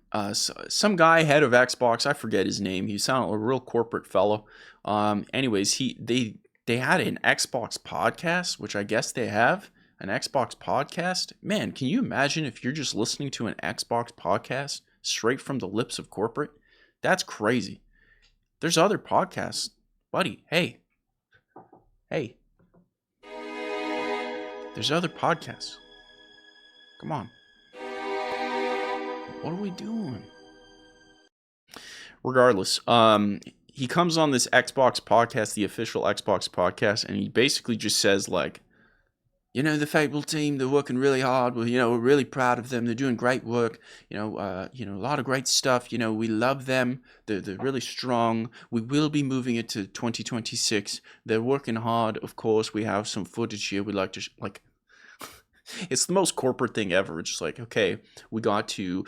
guy head of Xbox, I forget his name. He sounded a real corporate fellow. Anyways, they had an Xbox podcast, which I guess they have an Xbox podcast. Man, can you imagine if you're just listening to an Xbox podcast straight from the lips of corporate? That's crazy. There's other podcasts, buddy. Hey. There's other podcasts. Come on. What are we doing? Regardless, he comes on this Xbox podcast, the official Xbox podcast, and he basically just says like, the Fable team, they're working really hard. We're really proud of them. They're doing great work. A lot of great stuff. We love them. They're really strong. We will be moving it to 2026. They're working hard. Of course, we have some footage here. We like to it's the most corporate thing ever. It's just like, okay, we got to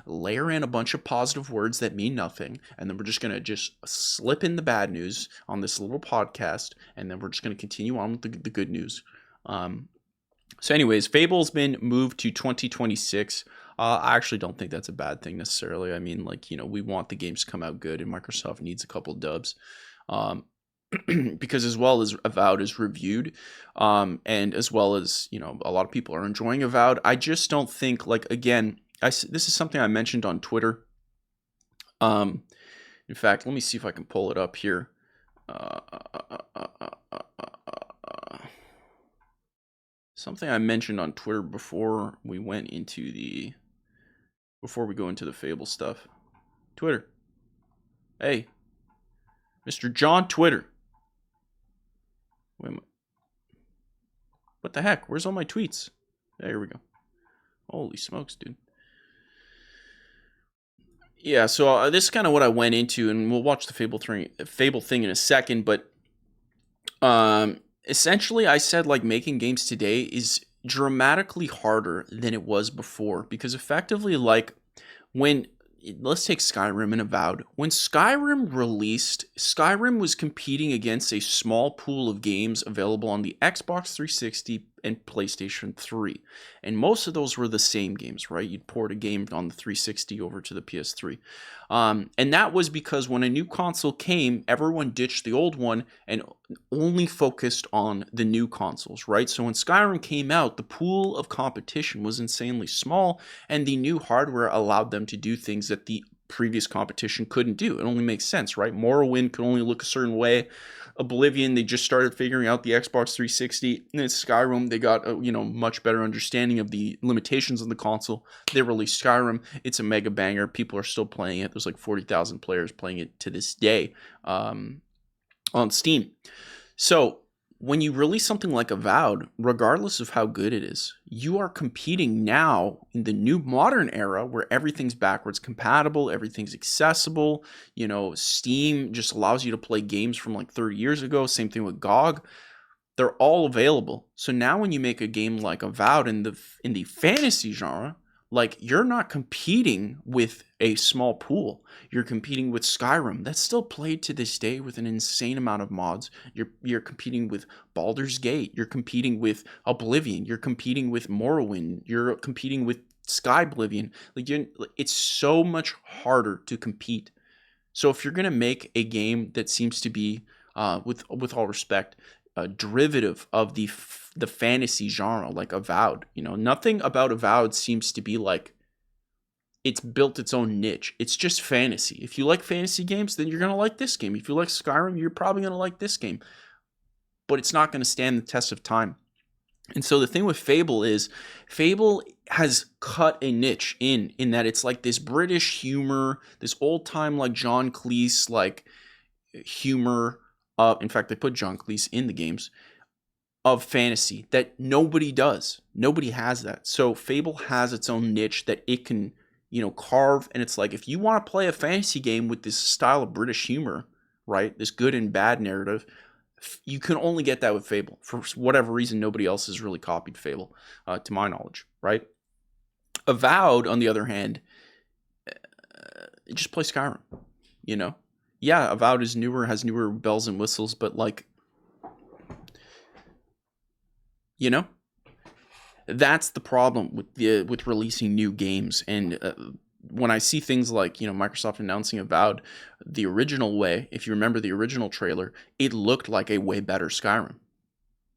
layer in a bunch of positive words that mean nothing, and then we're just gonna slip in the bad news on this little podcast, and then we're just gonna continue on with the good news. So anyways, Fable's been moved to 2026. I actually don't think that's a bad thing necessarily. I mean, we want the games to come out good, and Microsoft needs a couple dubs. Because as well as Avowed is reviewed, and as well as, a lot of people are enjoying Avowed, I just don't think, this is something I mentioned on Twitter. In fact, let me see if I can pull it up here. Something I mentioned on Twitter before we go into the Fable stuff. Twitter. Hey, Mr. John Twitter. Wait a minute. What the heck? Where's all my tweets? There we go. Holy smokes, dude. Yeah, so this is kind of what I went into, and we'll watch the Fable thing in a second, but essentially I said making games today is dramatically harder than it was before, because effectively let's take Skyrim and Avowed. When Skyrim released, Skyrim was competing against a small pool of games available on the Xbox 360 and PlayStation 3. And most of those were the same games, right? You'd port a game on the 360 over to the PS3. And that was because when a new console came, everyone ditched the old one and only focused on the new consoles, right? So when Skyrim came out, the pool of competition was insanely small, and the new hardware allowed them to do things that the previous competition couldn't do. It only makes sense, right? Morrowind could only look a certain way. Oblivion, they just started figuring out the Xbox 360. And then Skyrim, they got a much better understanding of the limitations of the console. They released Skyrim. It's a mega banger. People are still playing it. There's 40,000 players playing it to this day on Steam. So when you release something like Avowed, regardless of how good it is, you are competing now in the new modern era where everything's backwards compatible, everything's accessible. Steam just allows you to play games from 30 years ago. Same thing with GOG. They're all available. So now when you make a game like Avowed in the fantasy genre, you're not competing with a small pool. You're competing with Skyrim. That's still played to this day with an insane amount of mods. You're competing with Baldur's Gate. You're competing with Oblivion. You're competing with Morrowind. You're competing with Skyblivion. It's so much harder to compete. So if you're gonna make a game that seems to be, with all respect, a derivative of the fantasy genre, like Avowed. Nothing about Avowed seems to be it's built its own niche. It's just fantasy. If you like fantasy games, then you're going to like this game. If you like Skyrim, you're probably going to like this game. But it's not going to stand the test of time. And so the thing with Fable is, Fable has cut a niche in that it's this British humor, this old-time John Cleese humor. In fact, they put John Cleese in the games. of fantasy that nobody does. Nobody has that. So Fable has its own niche that it can, carve. And it's like, if you want to play a fantasy game with this style of British humor, right, this good and bad narrative, you can only get that with Fable. For whatever reason, nobody else has really copied Fable, to my knowledge, right? Avowed, on the other hand, just play Skyrim, Yeah, Avowed is newer, has newer bells and whistles, but that's the problem with releasing new games. And when I see things like, Microsoft announcing Avowed the original way, if you remember the original trailer, it looked like a way better Skyrim.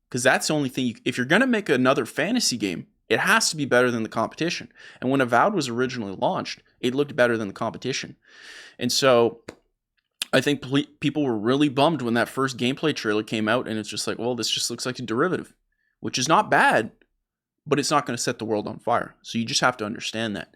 Because that's the only thing, if you're going to make another fantasy game, it has to be better than the competition. And when Avowed was originally launched, it looked better than the competition. And so I think people were really bummed when that first gameplay trailer came out, and it's just like, well, this just looks like a derivative, which is not bad, but it's not going to set the world on fire. So you just have to understand that.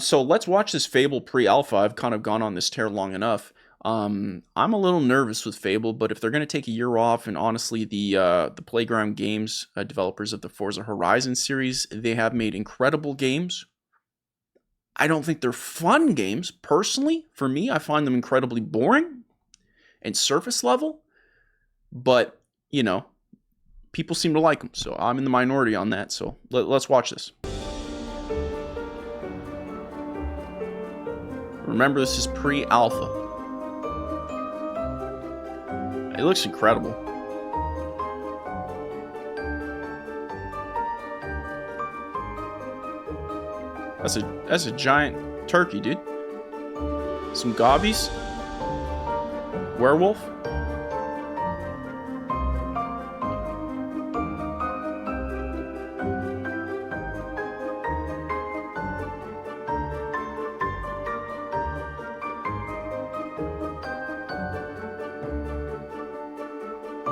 So let's watch this Fable pre-alpha. I've kind of gone on this tear long enough. I'm a little nervous with Fable, but if they're going to take a year off, and honestly, the Playground Games developers of the Forza Horizon series, they have made incredible games. I don't think they're fun games. Personally, for me, I find them incredibly boring and surface level. But, people seem to like them, so I'm in the minority on that. So let's watch this. Remember, this is pre-alpha. It looks incredible. That's a giant turkey, dude. Some gobbies. Werewolf.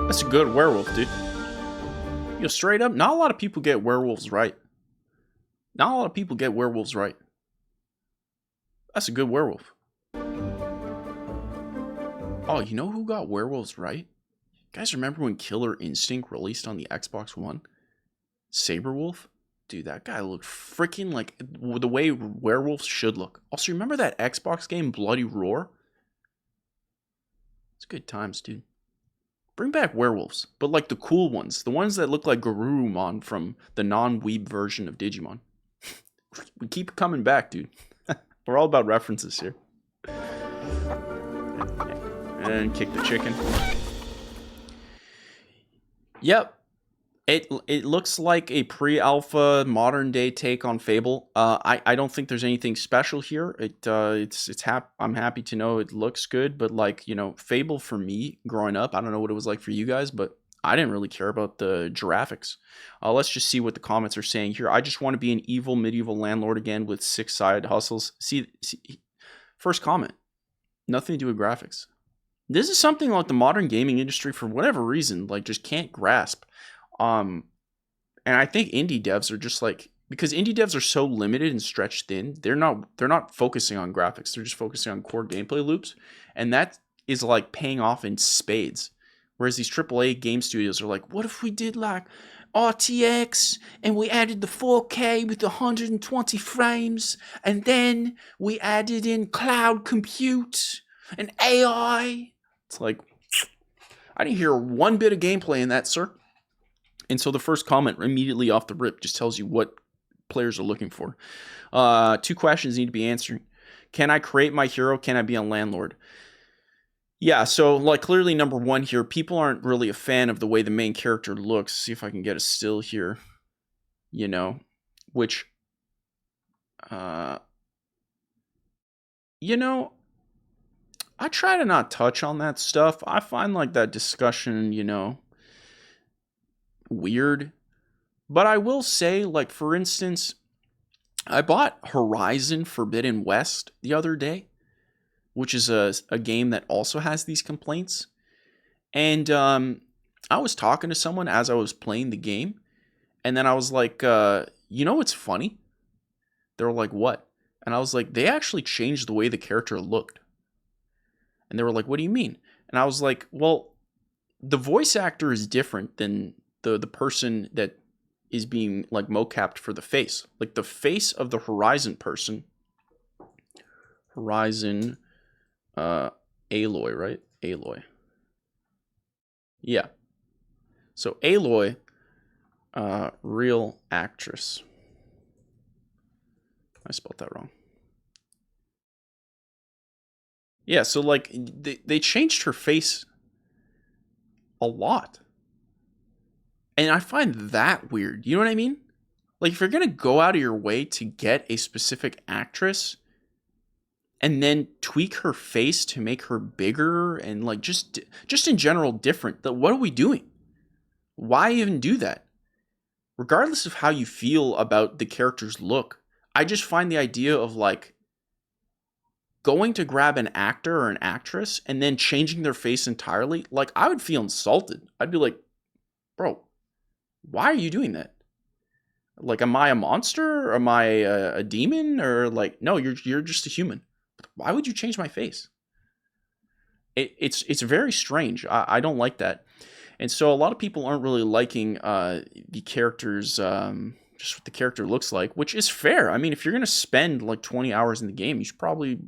That's a good werewolf, dude. Straight up, not a lot of people get werewolves right. Not a lot of people get werewolves right. That's a good werewolf. Oh, you know who got werewolves right? You guys remember when Killer Instinct released on the Xbox One? Saberwolf? Dude, that guy looked freaking like the way werewolves should look. Also, remember that Xbox game, Bloody Roar? It's good times, dude. Bring back werewolves, but like the cool ones. The ones that look like Garurumon from the non-weeb version of Digimon. We keep coming back, dude. We're all about references here. And kick the chicken. Yep. It looks like a pre-alpha modern day take on Fable. I don't think there's anything special here. I'm happy to know it looks good, but Fable for me growing up, I don't know what it was like for you guys, but I didn't really care about the giraffics. Let's just see what the comments are saying here. I just want to be an evil medieval landlord again with 6 side hustles. See, first comment, nothing to do with graphics. This is something like the modern gaming industry, for whatever reason, just can't grasp. And I think indie devs are just because indie devs are so limited and stretched thin, they're not focusing on graphics. They're just focusing on core gameplay loops. And that is paying off in spades. Whereas these AAA game studios are like, what if we did RTX and we added the 4K with 120 frames and then we added in cloud compute and AI? It's I didn't hear one bit of gameplay in that, sir. And so the first comment immediately off the rip just tells you what players are looking for. 2 questions need to be answered. Can I create my hero? Can I be a landlord? Yeah, so clearly number 1 here, people aren't really a fan of the way the main character looks. See if I can get a still here. Which, I try to not touch on that stuff. I find that discussion, weird. But I will say, for instance, I bought Horizon Forbidden West the other day, which is a game that also has these complaints. And I was talking to someone as I was playing the game, and then I was like, what's funny? They were like, what? And I was like, they actually changed the way the character looked. And they were like, what do you mean? And I was like, well, the voice actor is different than the person that is being like mocapped for the face. Like the face of the Horizon person. Horizon Aloy, right? Aloy. Yeah. So Aloy, real actress. I spelled that wrong. Yeah, so like they changed her face a lot. And I find that weird. You know what I mean? Like if you're going to go out of your way to get a specific actress and then tweak her face to make her bigger and like just in general different, what are we doing? Why even do that? Regardless of how you feel about the character's look, I just find the idea of like going to grab an actor or an actress and then changing their face entirely, like I would feel insulted. I'd be like, bro, why are you doing that? Like, am I a monster? Am I a demon? Or like, no, you're just a human. Why would you change my face? It's very strange. I don't like that. And so a lot of people aren't really liking the characters, just what the character looks like, which is fair. I mean, if you're going to spend like 20 hours in the game, you should probably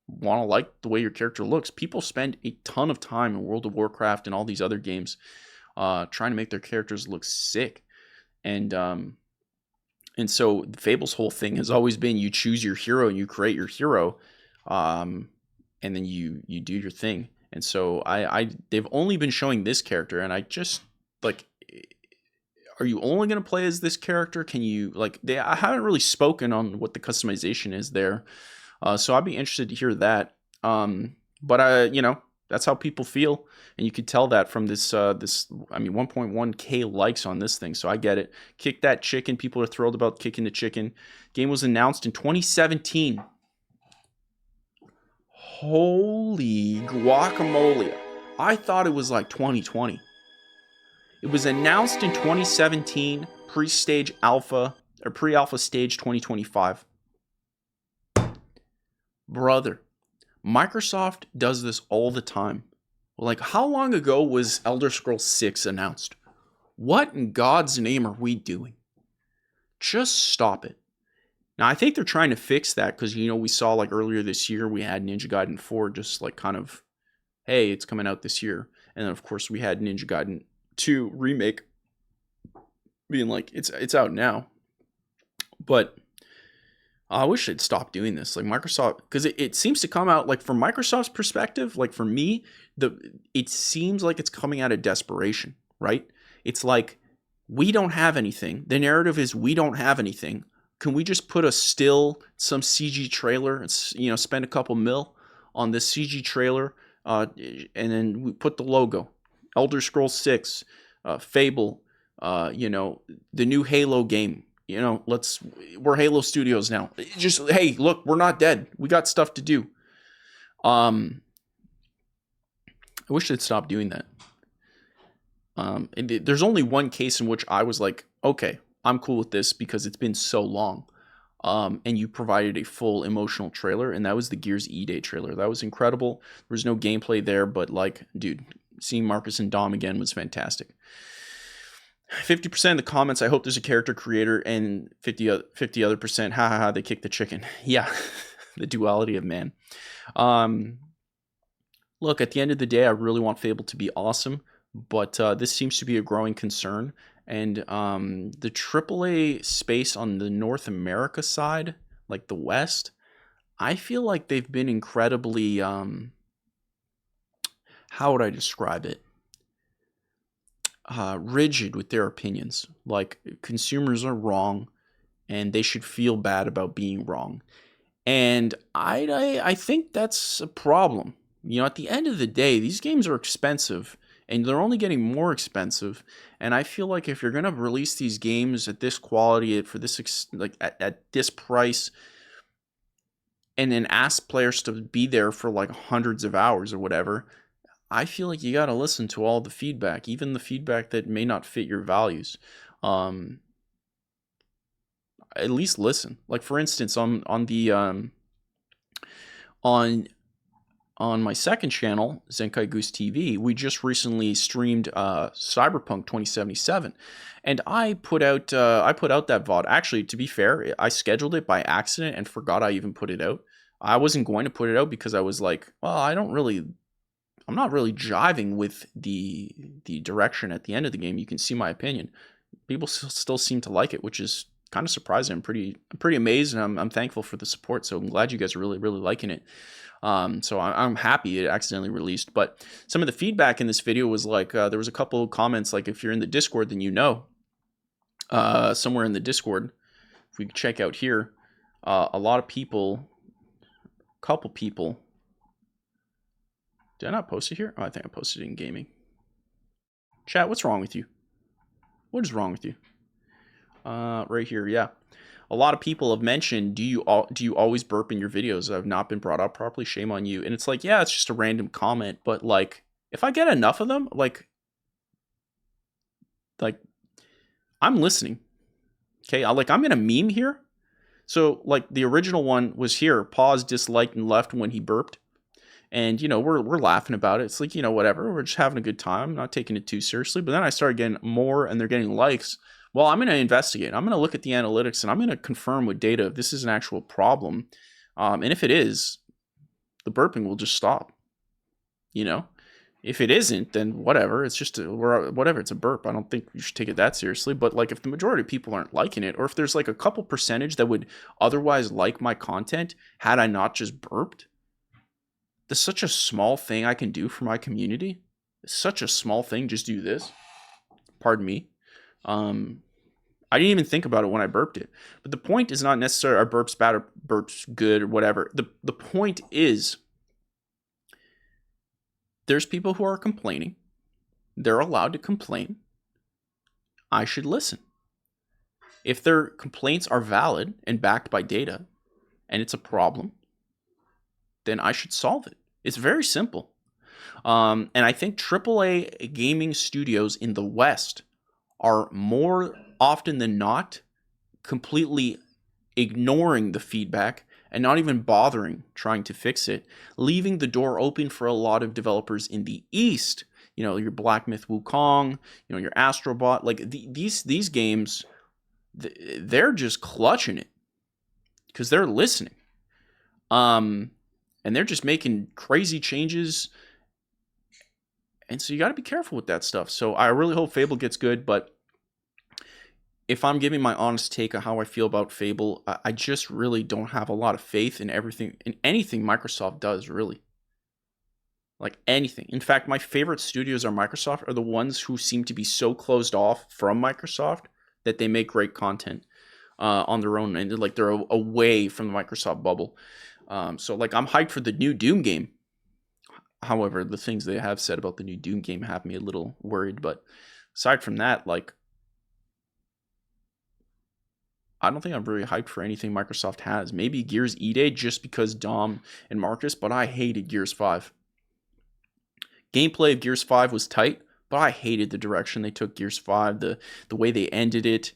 want to like the way your character looks. People spend a ton of time in World of Warcraft and all these other games trying to make their characters look sick. And so Fable's whole thing has always been you choose your hero and you create your hero, and then you do your thing. And so they've only been showing this character, and I just like, are you only going to play as this character? Can you like I haven't really spoken on what the customization is there, so I'd be interested to hear that. But that's how people feel, and you could tell that from this 1.1k likes on this thing. So I get it. Kick that chicken. People are thrilled about kicking the chicken. Game was announced in 2017. Holy guacamole. I thought it was like 2020. It was announced in 2017, pre-alpha stage 2025. Brother, Microsoft does this all the time. Like, how long ago was Elder Scrolls 6 announced? What in God's name are we doing? Just stop it. Now, I think they're trying to fix that because, we saw like earlier this year, we had Ninja Gaiden 4 just like kind of, hey, it's coming out this year. And then, of course, we had Ninja Gaiden 2 remake being like, it's out now. But I wish they'd stop doing this. Like Microsoft, because it seems to come out, like from Microsoft's perspective, like for me, it seems like it's coming out of desperation, right? It's like, we don't have anything. The narrative is we don't have anything. Can we just put some CG trailer and, spend a couple mil on this CG trailer, and then we put the logo, Elder Scrolls 6, Fable, the new Halo game. We're Halo Studios now. Just, hey, look, we're not dead. We got stuff to do. I wish they'd stop doing that. There's only one case in which I was like, okay, I'm cool with this because it's been so long. And you provided a full emotional trailer, and that was the Gears E-Day trailer. That was incredible. There was no gameplay there, but like, dude, seeing Marcus and Dom again was fantastic. 50% of the comments, I hope there's a character creator, and 50 other percent, they kicked the chicken. Yeah, the duality of man. Look, at the end of the day, I really want Fable to be awesome, but this seems to be a growing concern. And the AAA space on the North America side, like the West, I feel like they've been incredibly, how would I describe it? Rigid with their opinions. Like, consumers are wrong, and they should feel bad about being wrong. And I think that's a problem. At the end of the day, these games are expensive, and they're only getting more expensive. And I feel like if you're going to release these games at this quality, for this at this price, and then ask players to be there for like hundreds of hours or whatever, I feel like you got to listen to all the feedback, even the feedback that may not fit your values. At least listen. Like, for instance, on on my second channel, Zenkai Goose TV, we just recently streamed Cyberpunk 2077, and I put out that VOD. Actually, to be fair, I scheduled it by accident and forgot I even put it out. I wasn't going to put it out because I was like, well, I'm not really jiving with the direction at the end of the game. You can see my opinion. People still seem to like it, which is kind of surprising. I'm pretty amazed, and I'm thankful for the support. So I'm glad you guys are really liking it. So I'm happy it accidentally released. But some of the feedback in this video was like, there was a couple of comments like, if you're in the Discord, then you know. Somewhere in the Discord, if we check out here, a lot of people, couple people. Did I not post it here? Oh, I think I posted it in gaming. Chat, what's wrong with you? What is wrong with you? Right here, yeah. A lot of people have mentioned, do you always burp in your videos? I've not been brought up properly. Shame on you. And it's like, yeah, it's just a random comment, but like, if I get enough of them, like I'm listening. Okay, I'm in a meme here. So like the original one was here, paused, disliked, and left when he burped. And, you know, we're laughing about it. It's like, you know, whatever. We're just having a good time, not taking it too seriously. But then I started getting more, and they're getting likes. Well, I'm going to investigate. I'm going to look at the analytics, and I'm going to confirm with data if this is an actual problem. And if it is, the burping will just stop. You know? If it isn't, then whatever. It's just whatever. It's a burp. I don't think you should take it that seriously. But like, if the majority of people aren't liking it, or if there's like a couple percentage that would otherwise like my content had I not just burped, there's such a small thing I can do for my community. It's such a small thing. Just do this. Pardon me. I didn't even think about it when I burped it. But the point is not necessarily are burps bad or burps good or whatever. The point is, there's people who are complaining. They're allowed to complain. I should listen. If their complaints are valid and backed by data, and it's a problem, then I should solve it. It's very simple. And I think AAA gaming studios in the West are more often than not completely ignoring the feedback and not even bothering trying to fix it, leaving the door open for a lot of developers in the East. You know, your Black Myth Wukong, you know, your Astrobot, like these games, they're just clutching it because they're listening. And they're just making crazy changes. And so you got to be careful with that stuff. So I really hope Fable gets good. But if I'm giving my honest take on how I feel about Fable, I just really don't have a lot of faith in anything Microsoft does, really. Like anything. In fact, my favorite studios are Microsoft, are the ones who seem to be so closed off from Microsoft that they make great content on their own. And like they're away from the Microsoft bubble. So like I'm hyped for the new Doom game. However, the things they have said about the new Doom game have me a little worried. But aside from that, like, I don't think I'm very hyped for anything Microsoft has. Maybe Gears E-Day just because Dom and Marcus, but I hated Gears 5. Gameplay of Gears 5 was tight, but I hated the direction they took Gears 5, the way they ended it.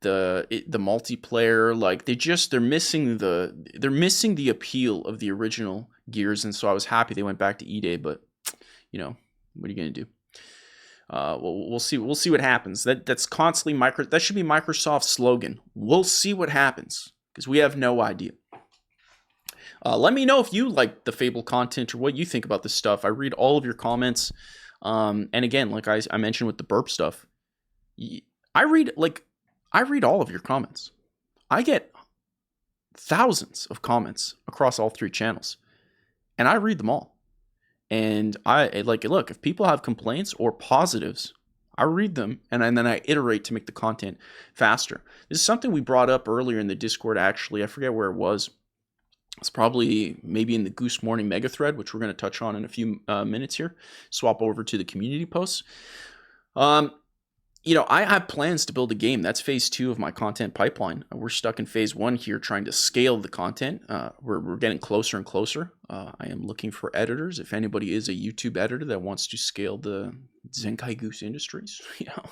The multiplayer, like they're missing the appeal of the original Gears, and so I was happy they went back to E-Day, but you know, what are you gonna do? We'll see what happens. That's constantly that should be Microsoft's slogan. We'll see what happens, because we have no idea. Let me know if you like the Fable content or what you think about this stuff. I read all of your comments, and again, like I mentioned with the burp stuff, I read all of your comments. I get thousands of comments across all three channels, and I read them all. And look, if people have complaints or positives, I read them, and then I iterate to make the content faster. This is something we brought up earlier in the Discord, actually. I forget where it was. It's probably maybe in the Goose Morning mega thread, which we're going to touch on in a few minutes here. Swap over to the community posts. You know, I have plans to build a game. That's phase 2 of my content pipeline. We're stuck in phase 1 here trying to scale the content. We're getting closer and closer. I am looking for editors. If anybody is a YouTube editor that wants to scale the Zenkai Goose Industries, you know,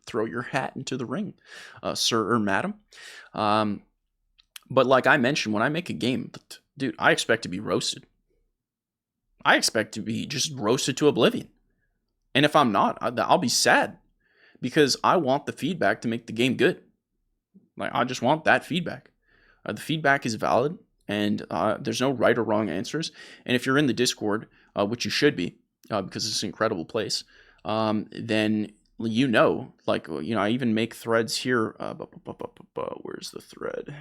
throw your hat into the ring, sir or madam. But like I mentioned, when I make a game, dude, I expect to be roasted. I expect to be just roasted to oblivion. And if I'm not, I'll be sad because I want the feedback to make the game good. Like, I just want that feedback. The feedback is valid, and there's no right or wrong answers. And if you're in the Discord, which you should be, because it's an incredible place, then I even make threads here. Where's the thread?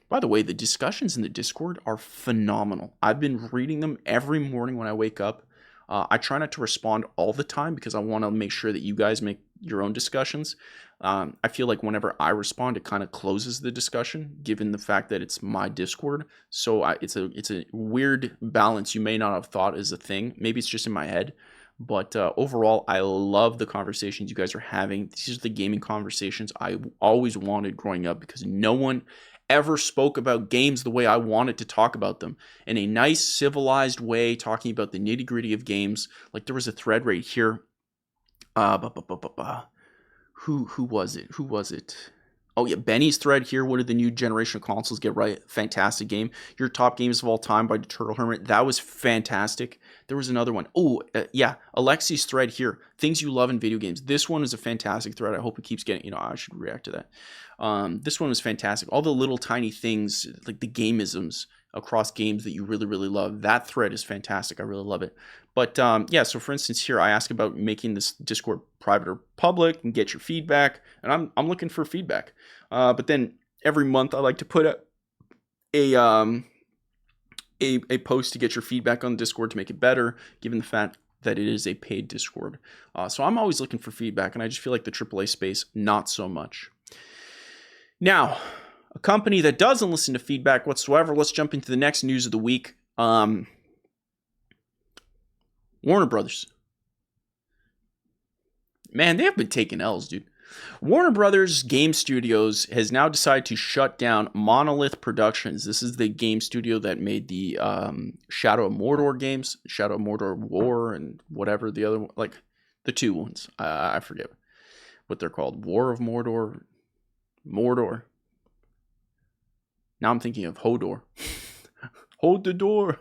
By the way, the discussions in the Discord are phenomenal. I've been reading them every morning when I wake up. I try not to respond all the time because I want to make sure that you guys make your own discussions. I feel like whenever I respond, it kind of closes the discussion, given the fact that it's my Discord. So it's a weird balance you may not have thought is a thing. Maybe it's just in my head. But overall, I love the conversations you guys are having. These are the gaming conversations I always wanted growing up because no one ever spoke about games the way I wanted to talk about them, in a nice, civilized way, talking about the nitty-gritty of games. Like, there was a thread right here. Who was it? Oh yeah, Benny's thread here. What did the new generation of consoles get right? Fantastic game. Your top games of all time by the Turtle Hermit. That was fantastic. There was another one. Yeah, Alexi's thread here. Things you love in video games. This one is a fantastic thread. I hope it keeps getting. I should react to that. This one was fantastic. All the little tiny things, like the gameisms across games that you really, really love. That thread is fantastic. I really love it. But yeah, so for instance, here I ask about making this Discord private or public and get your feedback, and I'm looking for feedback. But then every month I like to put up a post to get your feedback on Discord to make it better, given the fact that it is a paid Discord. So I'm always looking for feedback, and I just feel like the AAA space, not so much. Now, a company that doesn't listen to feedback whatsoever, let's jump into the next news of the week. Warner Brothers. Man, they have been taking L's, dude. Warner Brothers Game Studios has now decided to shut down Monolith Productions. This is the game studio that made the Shadow of Mordor games, Shadow of Mordor War, and whatever the other one, like the two ones. I forget what they're called. War of Mordor, Mordor. Now I'm thinking of Hodor. Hold the door.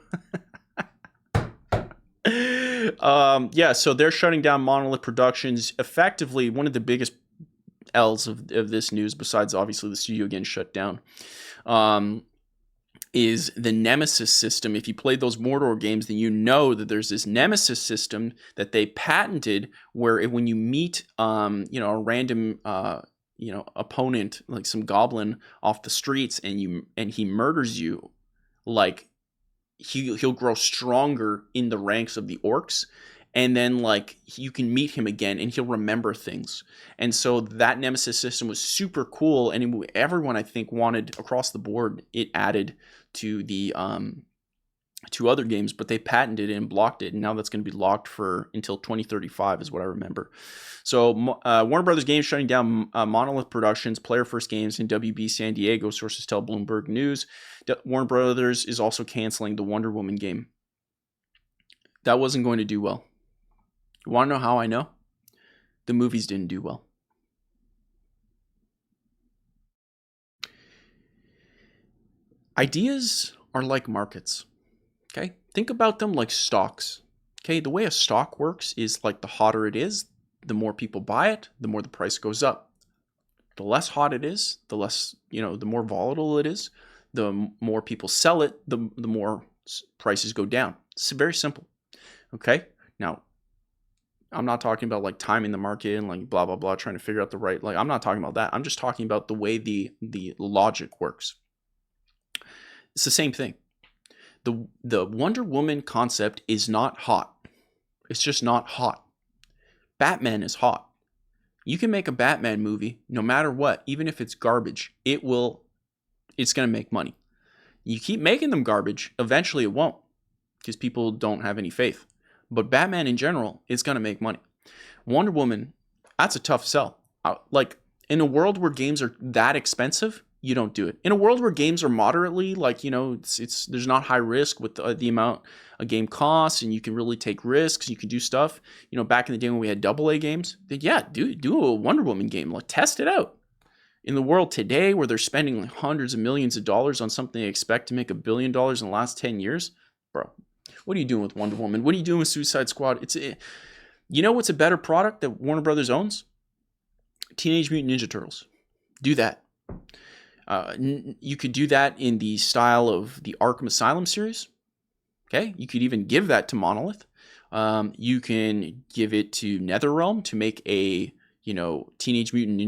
Yeah, so they're shutting down Monolith Productions. Effectively, one of the biggest L's of this news, besides obviously the studio getting shut down, is the Nemesis system. If you played those Mordor games, then you know that there's this Nemesis system that they patented, where when you meet, a random, opponent, like some goblin off the streets, and he murders you, like he'll grow stronger in the ranks of the orcs. And then, like, you can meet him again, and he'll remember things. And so that Nemesis system was super cool, and everyone, I think, wanted across the board it added to the to other games, but they patented it and blocked it, and now that's going to be locked for until 2035, is what I remember. So Warner Brothers Games shutting down Monolith Productions, Player First Games, and WB San Diego. Sources tell Bloomberg News. Warner Brothers is also canceling the Wonder Woman game. That wasn't going to do well. You want to know how I know? The movies didn't do well. Ideas are like markets. Okay? Think about them like stocks. Okay? The way a stock works is like the hotter it is, the more people buy it, the more the price goes up. The less hot it is, the less, the more volatile it is, the more people sell it, the more prices go down. It's very simple. Okay? Now, I'm not talking about like timing the market and like blah, blah, blah, trying to figure out the right, I'm not talking about that. I'm just talking about the way the logic works. It's the same thing. The Wonder Woman concept is not hot. It's just not hot. Batman is hot. You can make a Batman movie no matter what, even if it's garbage. It's going to make money. You keep making them garbage, eventually it won't, because people don't have any faith. But Batman in general is going to make money. Wonder Woman, that's a tough sell. Like, in a world where games are that expensive, you don't do it. In a world where games are moderately, there's not high risk with the amount a game costs, and you can really take risks, you can do stuff. Back in the day when we had AA games, then yeah, do a Wonder Woman game. Like, test it out. In the world today, where they're spending like hundreds of millions of dollars on something they expect to make $1 billion in the last 10 years, bro, what are you doing with Wonder Woman? What are you doing with Suicide Squad? You know what's a better product that Warner Brothers owns? Teenage Mutant Ninja Turtles. Do that. You could do that in the style of the Arkham Asylum series. Okay, you could even give that to Monolith. You can give it to NetherRealm to make a Teenage Mutant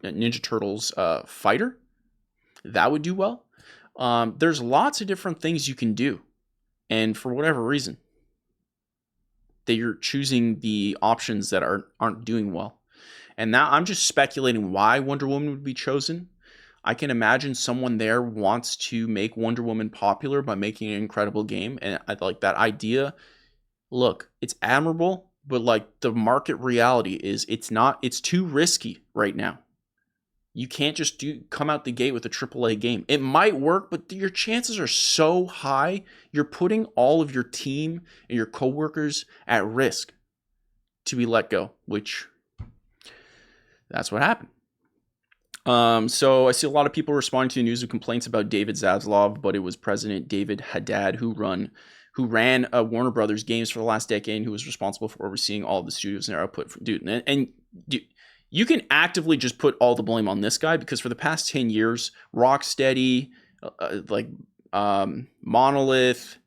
Ninja Turtles fighter. That would do well. There's lots of different things you can do, and for whatever reason, that you're choosing the options that aren't doing well. And now I'm just speculating why Wonder Woman would be chosen. I can imagine someone there wants to make Wonder Woman popular by making an incredible game. And I like that idea. Look, it's admirable, but like the market reality is it's too risky right now. You can't just come out the gate with a AAA game. It might work, but your chances are so high. You're putting all of your team and your coworkers at risk to be let go, which that's what happened. So I see a lot of people responding to the news with complaints about David Zaslav, but it was President David Haddad who ran Warner Brothers games for the last decade and who was responsible for overseeing all of the studios and their output. Dude, you can actively just put all the blame on this guy, because for the past 10 years, Rocksteady, Monolith,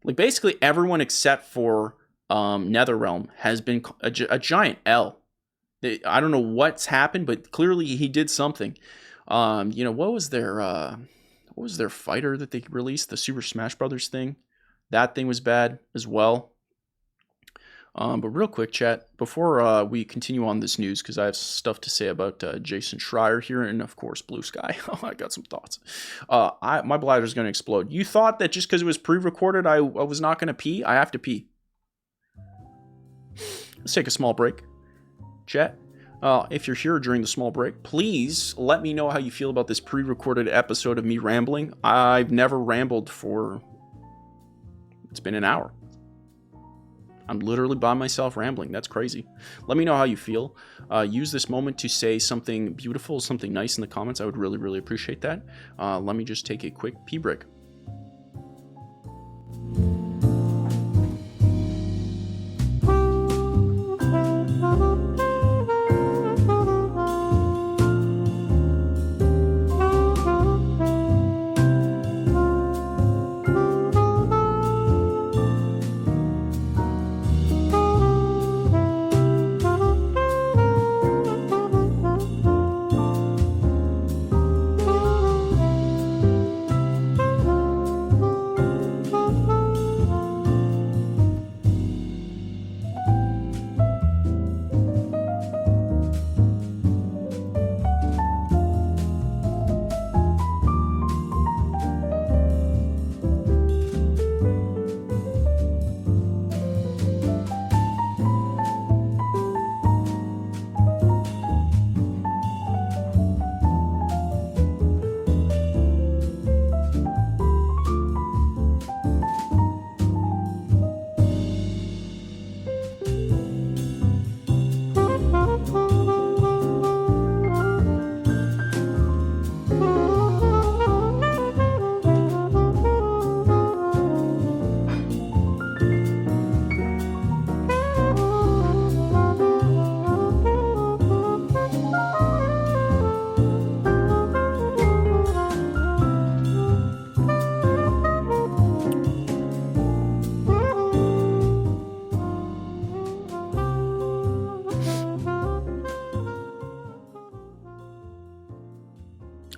like basically everyone except for NetherRealm has been a giant L. I don't know what's happened, but clearly he did something. What was their fighter that they released? The Super Smash Brothers thing. That thing was bad as well. But real quick, chat, before we continue on this news, because I have stuff to say about Jason Schreier here, and of course Blue Sky. I got some thoughts. My bladder's going to explode. You thought that just because it was pre-recorded, I was not going to pee? I have to pee. Let's take a small break. Chat, if you're here during the small break, please let me know how you feel about this pre-recorded episode of me rambling. I've never rambled it's been an hour. I'm literally by myself rambling. That's crazy. Let me know how you feel. Use this moment to say something beautiful, something nice in the comments. I would really, really appreciate that. Let me just take a quick pee break.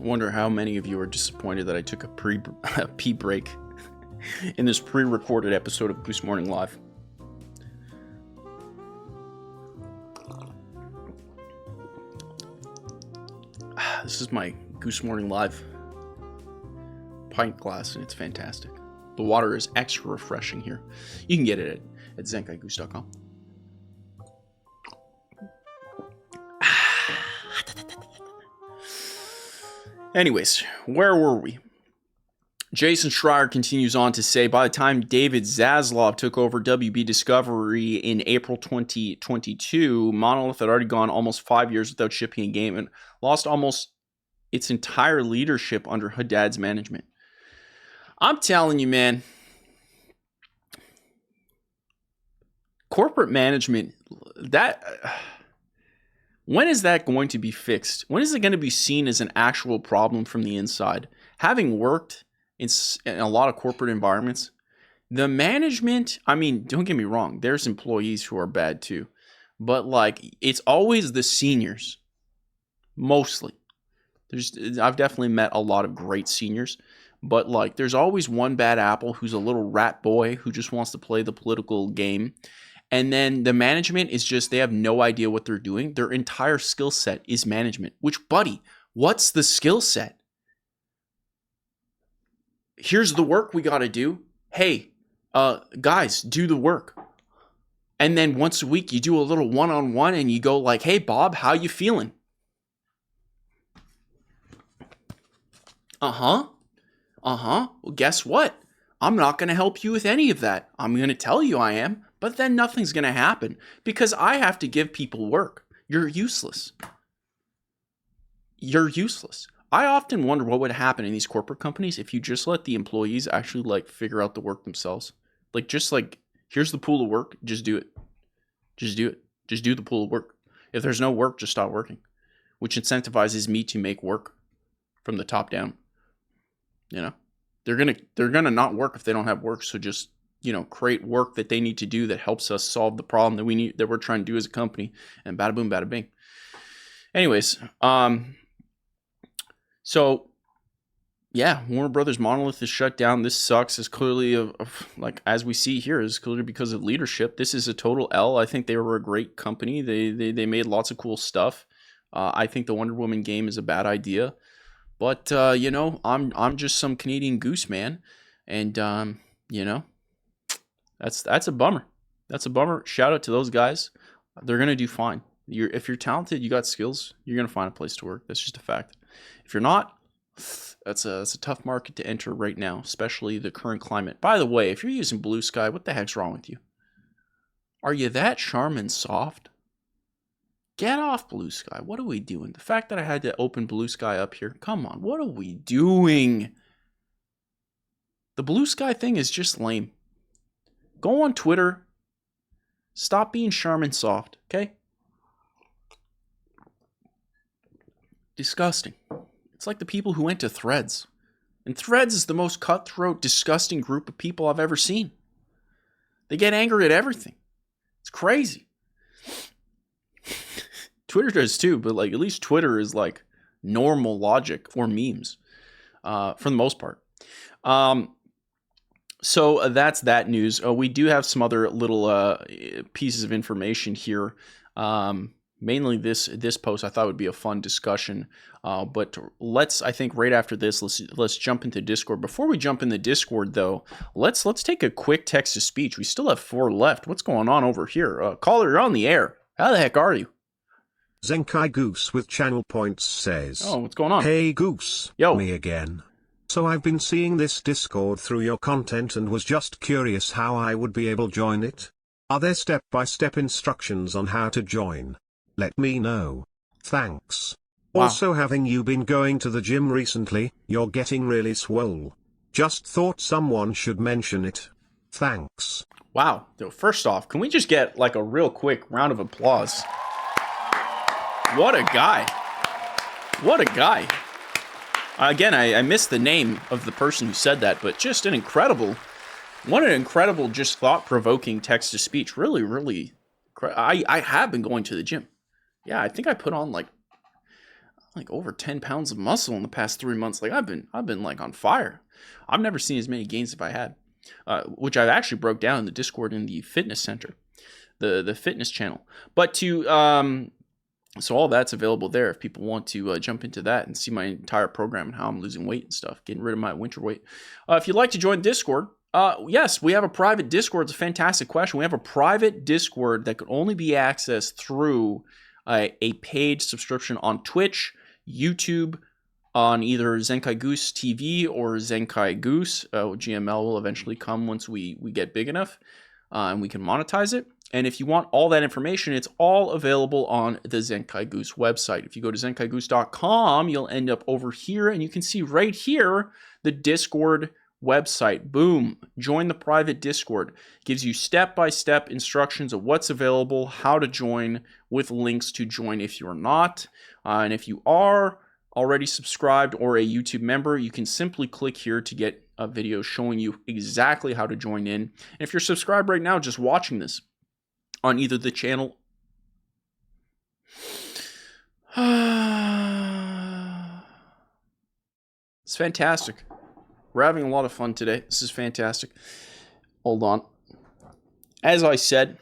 Wonder how many of you are disappointed that I took a pee break in this pre-recorded episode of Goose Morning Live. This is my Goose Morning Live pint glass, and it's fantastic. The water is extra refreshing here. You can get it at zenkaigoose.com. Anyways, where were we? Jason Schreier continues on to say, by the time David Zaslav took over WB Discovery in April 2022, Monolith had already gone almost 5 years without shipping a game and lost almost its entire leadership under Haddad's management. I'm telling you, man, corporate management, that when is that going to be fixed? When is it going to be seen as an actual problem from the inside? Having worked in a lot of corporate environments, the management, I mean, don't get me wrong, there's employees who are bad too, but like it's always the seniors, mostly. I've definitely met a lot of great seniors, but like there's always one bad apple who's a little rat boy who just wants to play the political game. And then the management is just, they have no idea what they're doing. Their entire skill set is management, which, buddy, what's the skill set? Here's the work we got to do. Hey, guys, do the work. And then once a week, you do a little one-on-one and you go like, hey, Bob, how you feeling? Well, guess what? I'm not going to help you with any of that. I'm going to tell you I am, but then nothing's going to happen because I have to give people work. You're useless. You're useless. I often wonder what would happen in these corporate companies if you just let the employees actually like figure out the work themselves. Just here's the pool of work. Just do it. Just do it. Just do the pool of work. If there's no work, just stop working, which incentivizes me to make work from the top down. You know, they're gonna not work if they don't have work. So just, create work that they need to do that helps us solve the problem that we're trying to do as a company. And bada boom, bada bing. Anyways, so yeah, Warner Brothers Monolith is shut down. This sucks. Is clearly as we see here, is clearly because of leadership. This is a total L. I think they were a great company. They made lots of cool stuff. I think the Wonder Woman game is a bad idea. But, I'm just some Canadian goose, man. And, that's a bummer. That's a bummer. Shout out to those guys. They're going to do fine. If you're talented, you got skills, you're going to find a place to work. That's just a fact. If you're not, that's a tough market to enter right now, especially the current climate. By the way, if you're using Blue Sky, what the heck's wrong with you? Are you that Charmin soft? Get off Blue Sky. What are we doing? The fact that I had to open Blue Sky up here. Come on. What are we doing? The Blue Sky thing is just lame. Go on Twitter. Stop being Charmin soft, okay? Disgusting. It's like the people who went to Threads. And Threads is the most cutthroat, disgusting group of people I've ever seen. They get angry at everything. It's crazy. Twitter does too, but at least Twitter is normal logic or memes, for the most part. So that's that news. We do have some other little pieces of information here. Mainly this post I thought would be a fun discussion. But I think right after this, let's jump into Discord. Before we jump into Discord though, let's take a quick text to speech. We still have 4 left. What's going on over here? Caller, you're on the air. How the heck are you? Zenkai Goose with channel points says, oh, what's going on? Hey Goose, yo, me again. So I've been seeing this Discord through your content and was just curious how I would be able to join it. Are there step-by-step instructions on how to join? Let me know. Thanks. Wow. Also, having you been going to the gym recently, you're getting really swole. Just thought someone should mention it. Thanks. Wow. First off, can we just get a real quick round of applause? What a guy. What a guy. Again, I missed the name of the person who said that, but just an incredible, just thought-provoking text-to-speech. Really, really, I have been going to the gym. Yeah, I think I put on over 10 pounds of muscle in the past 3 months. I've been on fire. I've never seen as many gains as I had, which I actually broke down in the Discord in the fitness center, the fitness channel. But so all that's available there if people want to jump into that and see my entire program and how I'm losing weight and stuff, getting rid of my winter weight. If you'd like to join Discord, yes, we have a private Discord. It's a fantastic question. We have a private Discord that could only be accessed through a paid subscription on Twitch, YouTube, on either Zenkai Goose TV or Zenkai Goose. GML will eventually come once we get big enough and we can monetize it. And if you want all that information, it's all available on the Zenkai Goose website. If you go to zenkaigoose.com, you'll end up over here, and you can see right here the Discord website. Boom. Join the private Discord. Gives you step-by-step instructions of what's available, how to join, with links to join if you're not. And if you are already subscribed or a YouTube member, you can simply click here to get a video showing you exactly how to join in. And if you're subscribed right now, just watching this on either the channel it's fantastic. We're having a lot of fun today. This is fantastic. Hold on. As I said,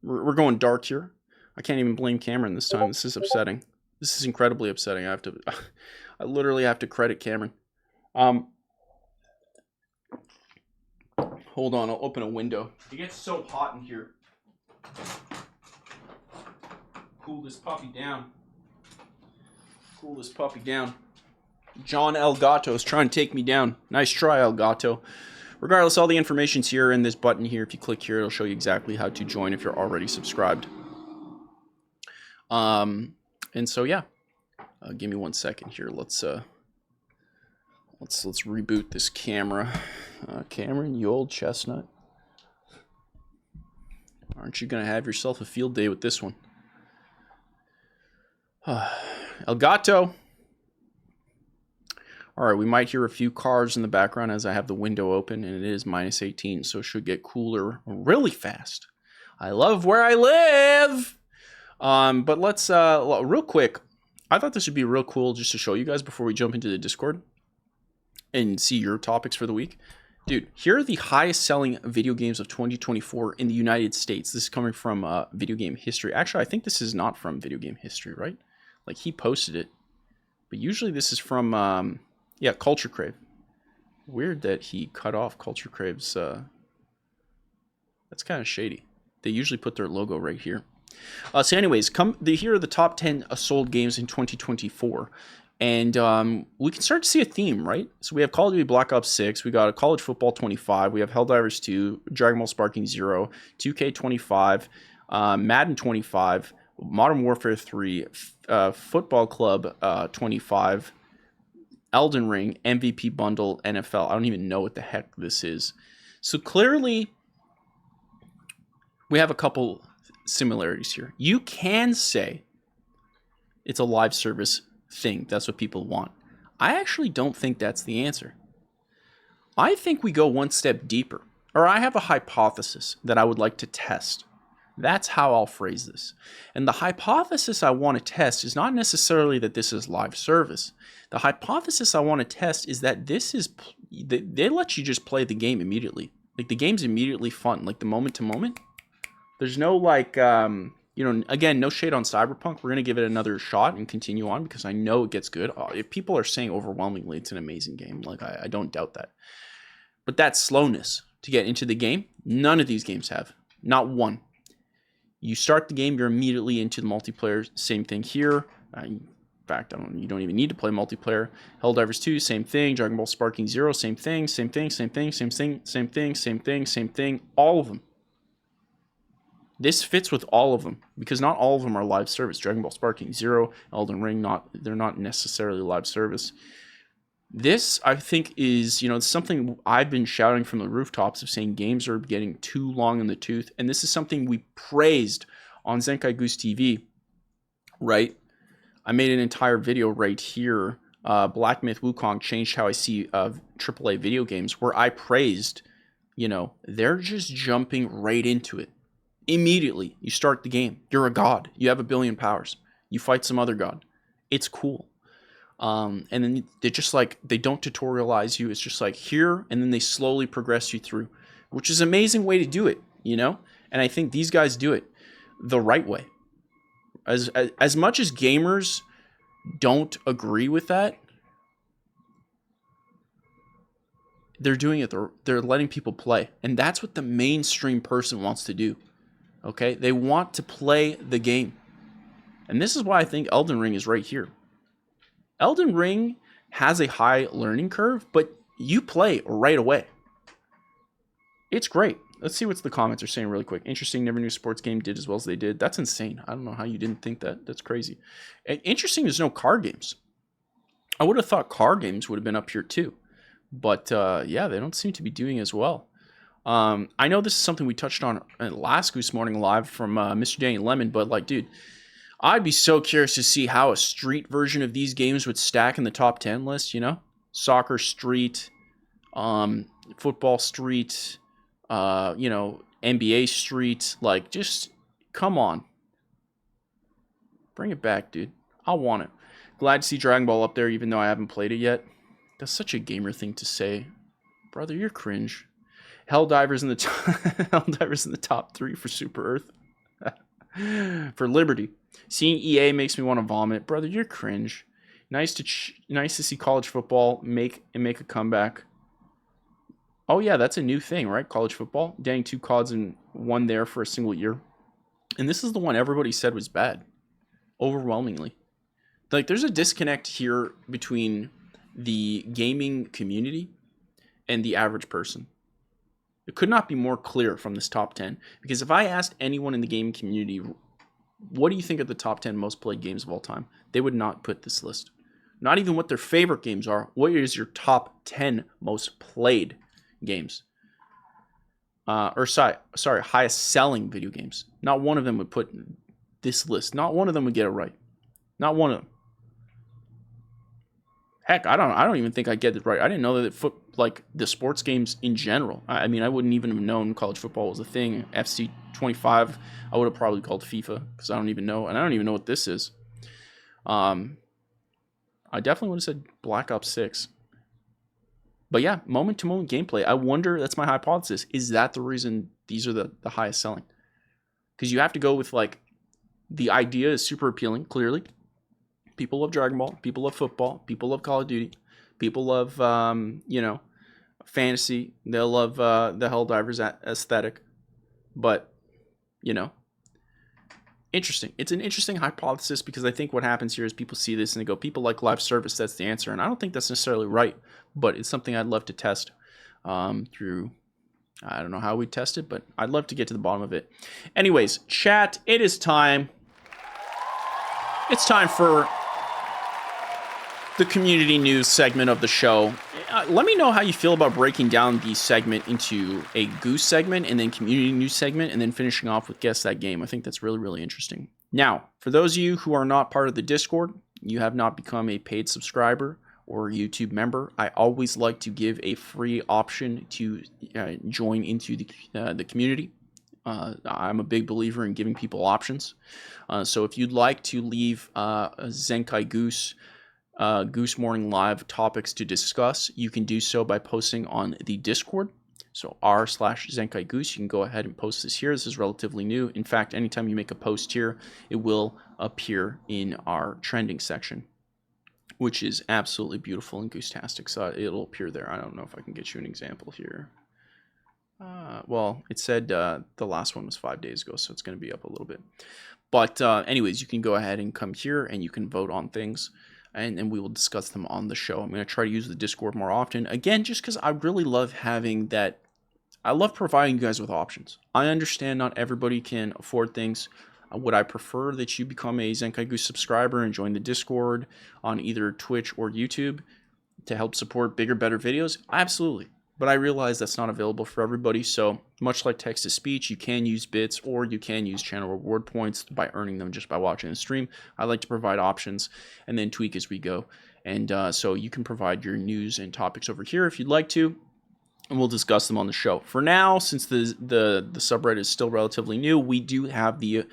we're going dark here. I can't even blame Cameron this time. This is upsetting. This is incredibly upsetting. I literally have to credit Cameron. Hold on, I'll open a window. It gets so hot in here. Cool this puppy down. Cool this puppy down. John Elgato is trying to take me down. Nice try, Elgato. Regardless, all the information's here in this button here. If you click here, it'll show you exactly how to join if you're already subscribed. And so yeah, give me 1 second here. Let's reboot this camera. Cameron, you old chestnut. Aren't you gonna have yourself a field day with this one? Elgato. All right, we might hear a few cars in the background as I have the window open, and it is -18, so it should get cooler really fast. I love where I live. But let's real quick. I thought this would be real cool just to show you guys before we jump into the Discord and see your topics for the week. Dude, here are the highest selling video games of 2024 in the United States. This is coming from Video Game History. Actually, I think this is not from Video Game History, right? Like, he posted it. But usually this is from, yeah, Culture Crave. Weird that he cut off Culture Crave's, that's kind of shady. They usually put their logo right here. So anyways, here are the top 10 sold games in 2024. And we can start to see a theme, right? So we have Call of Duty Black Ops 6, we got a College Football 25, we have Helldivers 2, Dragon Ball Sparking 0, 2K25, Madden 25, Modern Warfare 3, Football Club 25, Elden Ring, MVP Bundle, NFL. I don't even know what the heck this is. So clearly, we have a couple similarities here. You can say it's a live service thing. That's what people want. I actually don't think that's the answer. I think we go one step deeper, or I have a hypothesis that I would like to test. That's how I'll phrase this. And the hypothesis I want to test is not necessarily that this is live service. The hypothesis I want to test is that this is, they let you just play the game immediately. Like, the game's immediately fun, like the moment to moment. There's no like, you know, again, no shade on Cyberpunk. We're going to give it another shot and continue on because I know it gets good. If people are saying overwhelmingly it's an amazing game, like I don't doubt that. But that slowness to get into the game, none of these games have. Not one. You start the game, you're immediately into the multiplayer. Same thing here. In fact, you don't even need to play multiplayer. Helldivers 2, same thing. Dragon Ball Sparking 0, same thing, same thing, same thing, same thing, same thing, same thing, same thing. All of them. This fits with all of them because not all of them are live service. Dragon Ball Sparking 0, Elden Ring, they're not necessarily live service. This, I think, is, you know, something I've been shouting from the rooftops of saying games are getting too long in the tooth. And this is something we praised on Zenkai Goose TV, right? I made an entire video right here. Black Myth Wukong changed how I see AAA video games, where I praised, you know, they're just jumping right into it. Immediately, you start the game. You're a god. You have 1 billion powers. You fight some other god. It's cool. And then they just like, they don't tutorialize you. It's just like here, and then they slowly progress you through, which is an amazing way to do it, you know? And I think these guys do it the right way. As much as gamers don't agree with that, they're doing it. They're letting people play. And that's what the mainstream person wants to do. Okay? They want to play the game. And this is why I think Elden Ring is right here. Elden Ring has a high learning curve, but you play right away. It's great. Let's see what the comments are saying really quick. Interesting, never knew sports game did as well as they did. That's insane. I don't know how you didn't think that. That's crazy. Interesting, there's no card games. I would have thought card games would have been up here too. But yeah, they don't seem to be doing as well. I know this is something we touched on last Goose Morning Live from Mr. Danny Lemon, but like, dude, I'd be so curious to see how a street version of these games would stack in the top 10 list, you know? Soccer street, football street, you know, NBA street. Like, just come on. Bring it back, dude. I want it. Glad to see Dragon Ball up there, even though I haven't played it yet. That's such a gamer thing to say. Brother, you're cringe. Helldivers in the Helldivers in the top 3 for Super Earth. For Liberty. Seeing EA makes me want to vomit. Brother, you're cringe. Nice to see college football make a comeback. Oh yeah, that's a new thing, right? College football. Dang, 2 CODs and 1 there for a single year. And this is the one everybody said was bad. Overwhelmingly. Like, there's a disconnect here between the gaming community and the average person. It could not be more clear from this top 10. Because if I asked anyone in the gaming community, what do you think of the top 10 most played games of all time? They would not put this list. Not even what their favorite games are. What is your top 10 most played games? Sorry, highest selling video games. Not one of them would put this list. Not one of them would get it right. Not one of them. Heck, I don't even think I get it right. I didn't know that the sports games in general. I mean, I wouldn't even have known college football was a thing. FC 25, I would have probably called FIFA because I don't even know, and I don't even know what this is. I definitely would have said Black Ops 6. But yeah, moment-to-moment gameplay. I wonder, that's my hypothesis. Is that the reason these are the highest selling? Because you have to go with, like, the idea is super appealing, clearly. People love Dragon Ball. People love football. People love Call of Duty. People love, you know, fantasy. They'll love the Helldivers aesthetic. But, you know, interesting. It's an interesting hypothesis because I think what happens here is people see this and they go, people like live service. That's the answer. And I don't think that's necessarily right. But it's something I'd love to test through. I don't know how we test it, but I'd love to get to the bottom of it. Anyways, chat, it is time. It's time for the community news segment of the show. Let me know how you feel about breaking down the segment into a Goose segment and then community news segment and then finishing off with Guess That Game. I think that's really, really interesting. Now, for those of you who are not part of the Discord, you have not become a paid subscriber or YouTube member, I always like to give a free option to join into the community. I'm a big believer in giving people options. So if you'd like to leave a Zenkai Goose Goose Morning Live topics to discuss, you can do so by posting on the Discord. So r/Zenkai Goose. You can go ahead and post this here. This is relatively new. In fact, anytime you make a post here, it will appear in our trending section, which is absolutely beautiful and goose-tastic. So it'll appear there. I don't know if I can get you an example here. Well, it said the last one was 5 days ago, so it's going to be up a little bit. But anyways, you can go ahead and come here and you can vote on things, and we will discuss them on the show. I'm going to try to use the Discord more often. Again, just because I really love having that. I love providing you guys with options. I understand not everybody can afford things. Would I prefer that you become a Zenkai Goose subscriber and join the Discord on either Twitch or YouTube to help support bigger, better videos? Absolutely. But I realize that's not available for everybody. So much like text-to-speech, you can use bits or you can use channel reward points by earning them just by watching the stream. I like to provide options and then tweak as we go. And so you can provide your news and topics over here if you'd like to, and we'll discuss them on the show. For now, since the subreddit is still relatively new, we do have the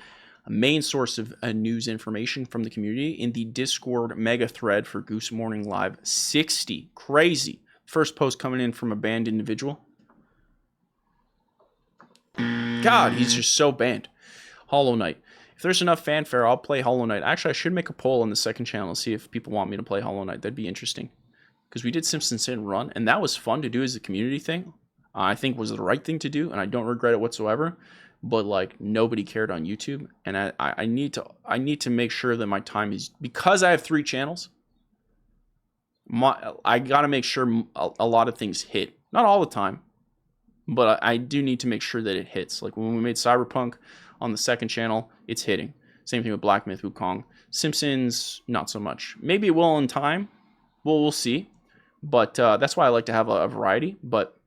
main source of news information from the community in the Discord mega thread for Goose Morning Live 60. Crazy. First post coming in from a banned individual. God, he's just so banned. Hollow Knight. If there's enough fanfare, I'll play Hollow Knight. Actually, I should make a poll on the second channel to see if people want me to play Hollow Knight. That'd be interesting. Because we did Simpsons Hit and Run, and that was fun to do as a community thing. I think was the right thing to do, and I don't regret it whatsoever. But like nobody cared on YouTube, and I need to make sure that my time is, because I have 3 channels. I gotta make sure a lot of things hit. Not all the time, but I do need to make sure that it hits. Like when we made Cyberpunk on the second channel, it's hitting. Same thing with Black Myth Wukong. Simpsons, not so much. Maybe it will in time. Well, we'll see. But that's why I like to have a variety. But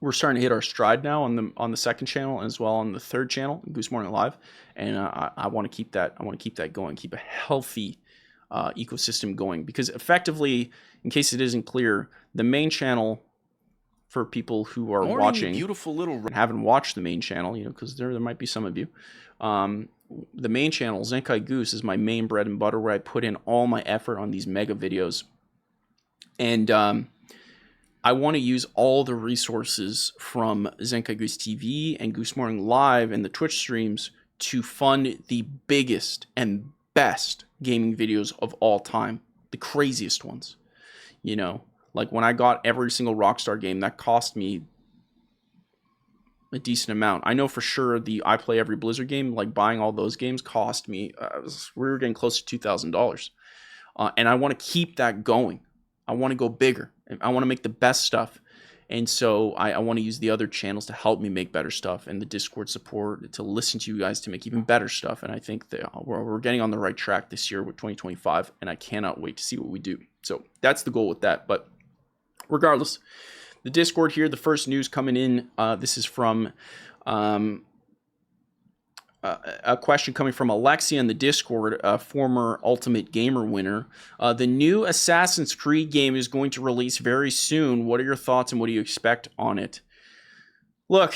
we're starting to hit our stride now on the second channel as well on the third channel, Goose Morning Live, and I want to keep that. I want to keep that going. Keep a healthy ecosystem going, because effectively, in case it isn't clear, the main channel, for people who are watching, beautiful little and haven't watched the main channel, because there might be some of you. The main channel, Zenkai Goose, is my main bread and butter, where I put in all my effort on these mega videos, and I want to use all the resources from Zenkai Goose TV and Goose Morning Live and the Twitch streams to fund the biggest and best gaming videos of all time, the craziest ones. Like when I got every single Rockstar game, that cost me a decent amount. I know for sure the I Play Every Blizzard game, like buying all those games, cost me, we were getting close to $2,000. And I want to keep that going. I want to go bigger. I want to make the best stuff. And so I want to use the other channels to help me make better stuff, and the Discord support to listen to you guys to make even better stuff. And I think that we're getting on the right track this year with 2025, and I cannot wait to see what we do. So that's the goal with that. But regardless, the Discord here, the first news coming in, this is from a question coming from Alexia in the Discord, a former Ultimate Gamer winner. The new Assassin's Creed game is going to release very soon. What are your thoughts and what do you expect on it? Look,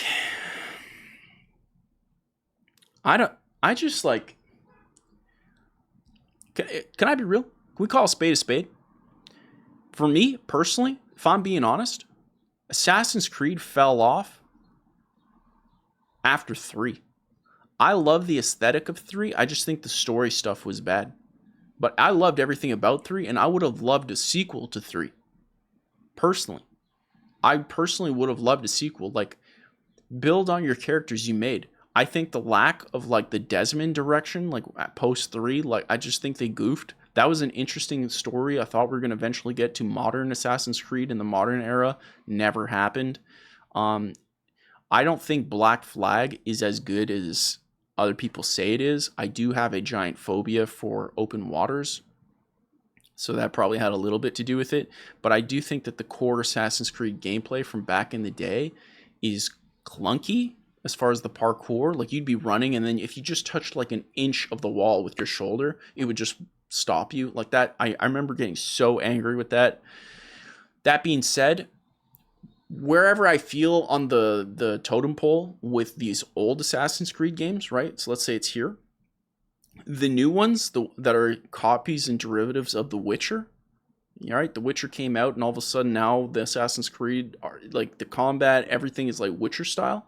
I just like, can I be real? Can we call a spade a spade? For me, personally, if I'm being honest, Assassin's Creed fell off after 3. I love the aesthetic of 3. I just think the story stuff was bad. But I loved everything about 3, and I would have loved a sequel to 3. Personally. I personally would have loved a sequel. Like, build on your characters you made. I think the lack of, like, the Desmond direction, like, at post 3, like, I just think they goofed. That was an interesting story. I thought we were going to eventually get to modern Assassin's Creed in the modern era. Never happened. I don't think Black Flag is as good as other people say it is. I do have a giant phobia for open waters, so that probably had a little bit to do with it. But I do think that the core Assassin's Creed gameplay from back in the day is clunky as far as the parkour. Like, you'd be running, and then if you just touched like an inch of the wall with your shoulder, it would just stop you like that. I remember getting so angry with that. That being said, wherever I feel on the totem pole with these old Assassin's Creed games, right? So let's say it's here. The new ones that are copies and derivatives of The Witcher. All right, The Witcher came out, and all of a sudden now the Assassin's Creed are like the combat, everything is like Witcher style.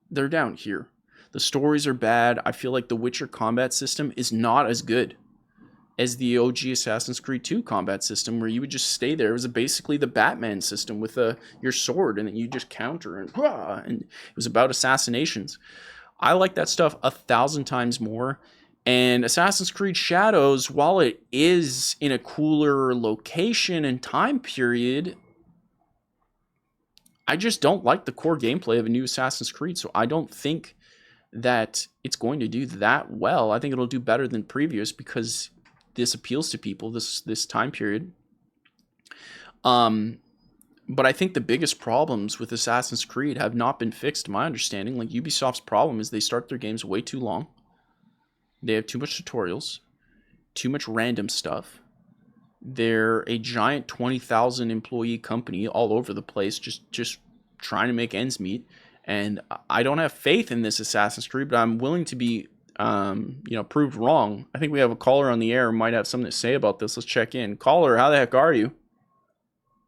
They're down here. The stories are bad. I feel like the Witcher combat system is not as good as the OG Assassin's Creed 2 combat system, where you would just stay there. It was basically the Batman system with your sword, and then you just counter, and it was about assassinations. I like that stuff 1,000 times more. And Assassin's Creed Shadows, while it is in a cooler location and time period, I just don't like the core gameplay of a new Assassin's Creed, so I don't think that it's going to do that well. I think it'll do better than previous because this appeals to people, this time period. But I think the biggest problems with Assassin's Creed have not been fixed, to my understanding. Like, Ubisoft's problem is they start their games way too long. They have too much tutorials, too much random stuff. They're a giant 20,000 employee company all over the place, just trying to make ends meet. And I don't have faith in this Assassin's Creed, but I'm willing to be proved wrong. I think we have a caller on the air who might have something to say about this. Let's check in. Caller, how the heck are you?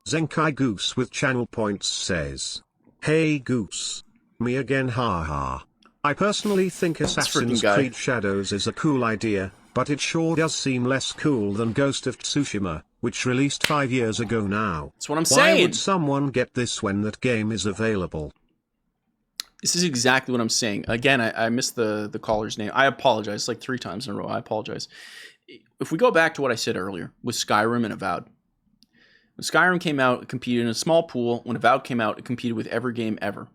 Zenkai Goose with channel points says, "Hey Goose. Me again, haha. I personally think Assassin's Creed Shadows is a cool idea, but it sure does seem less cool than Ghost of Tsushima, which released 5 years ago now. That's what I'm saying. Why would someone get this when that game is available?" This is exactly what I'm saying. Again, I missed the caller's name. I apologize, like 3 times in a row. I apologize. If we go back to what I said earlier with Skyrim and Avowed. When Skyrim came out, it competed in a small pool. When Avowed came out, it competed with every game ever.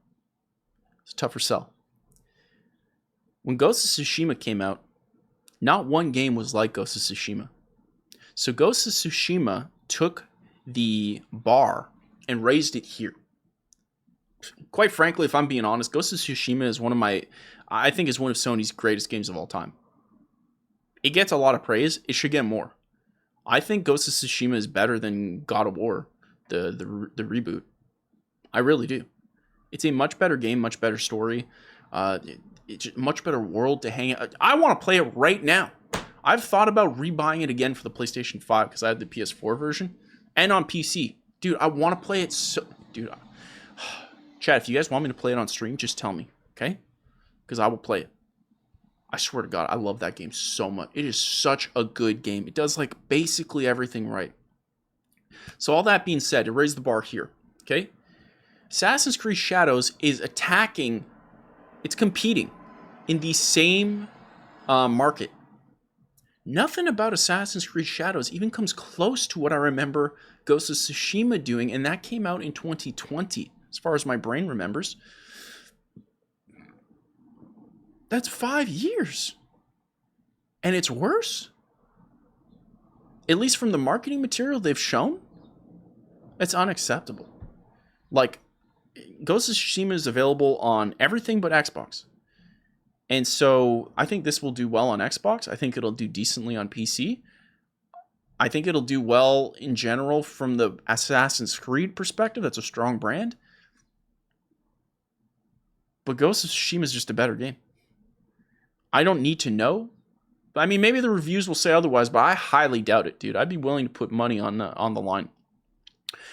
It's a tougher sell. When Ghost of Tsushima came out, not one game was like Ghost of Tsushima. So Ghost of Tsushima took the bar and raised it here. Quite frankly, if I'm being honest, Ghost of Tsushima is I think is one of Sony's greatest games of all time. It gets a lot of praise. It should get more. I think Ghost of Tsushima is better than God of War, the reboot. I really do. It's a much better game, much better story. It's a much better world to hang out. I want to play it right now. I've thought about rebuying it again for the PlayStation 5 because I have the PS4 version and on PC. Dude, I want to play it so... Dude, Chat, if you guys want me to play it on stream, just tell me, okay? Because I will play it. I swear to God, I love that game so much. It is such a good game. It does, like, basically everything right. So all that being said, it raised the bar here, okay? Assassin's Creed Shadows is attacking... It's competing in the same market. Nothing about Assassin's Creed Shadows even comes close to what I remember Ghost of Tsushima doing, and that came out in 2020, as far as my brain remembers. That's 5 years. And it's worse? At least from the marketing material they've shown? It's unacceptable. Like, Ghost of Tsushima is available on everything but Xbox. And so I think this will do well on Xbox. I think it'll do decently on PC. I think it'll do well in general from the Assassin's Creed perspective. That's a strong brand. But Ghost of Tsushima is just a better game. I don't need to know. I mean, maybe the reviews will say otherwise, but I highly doubt it, dude. I'd be willing to put money on the line.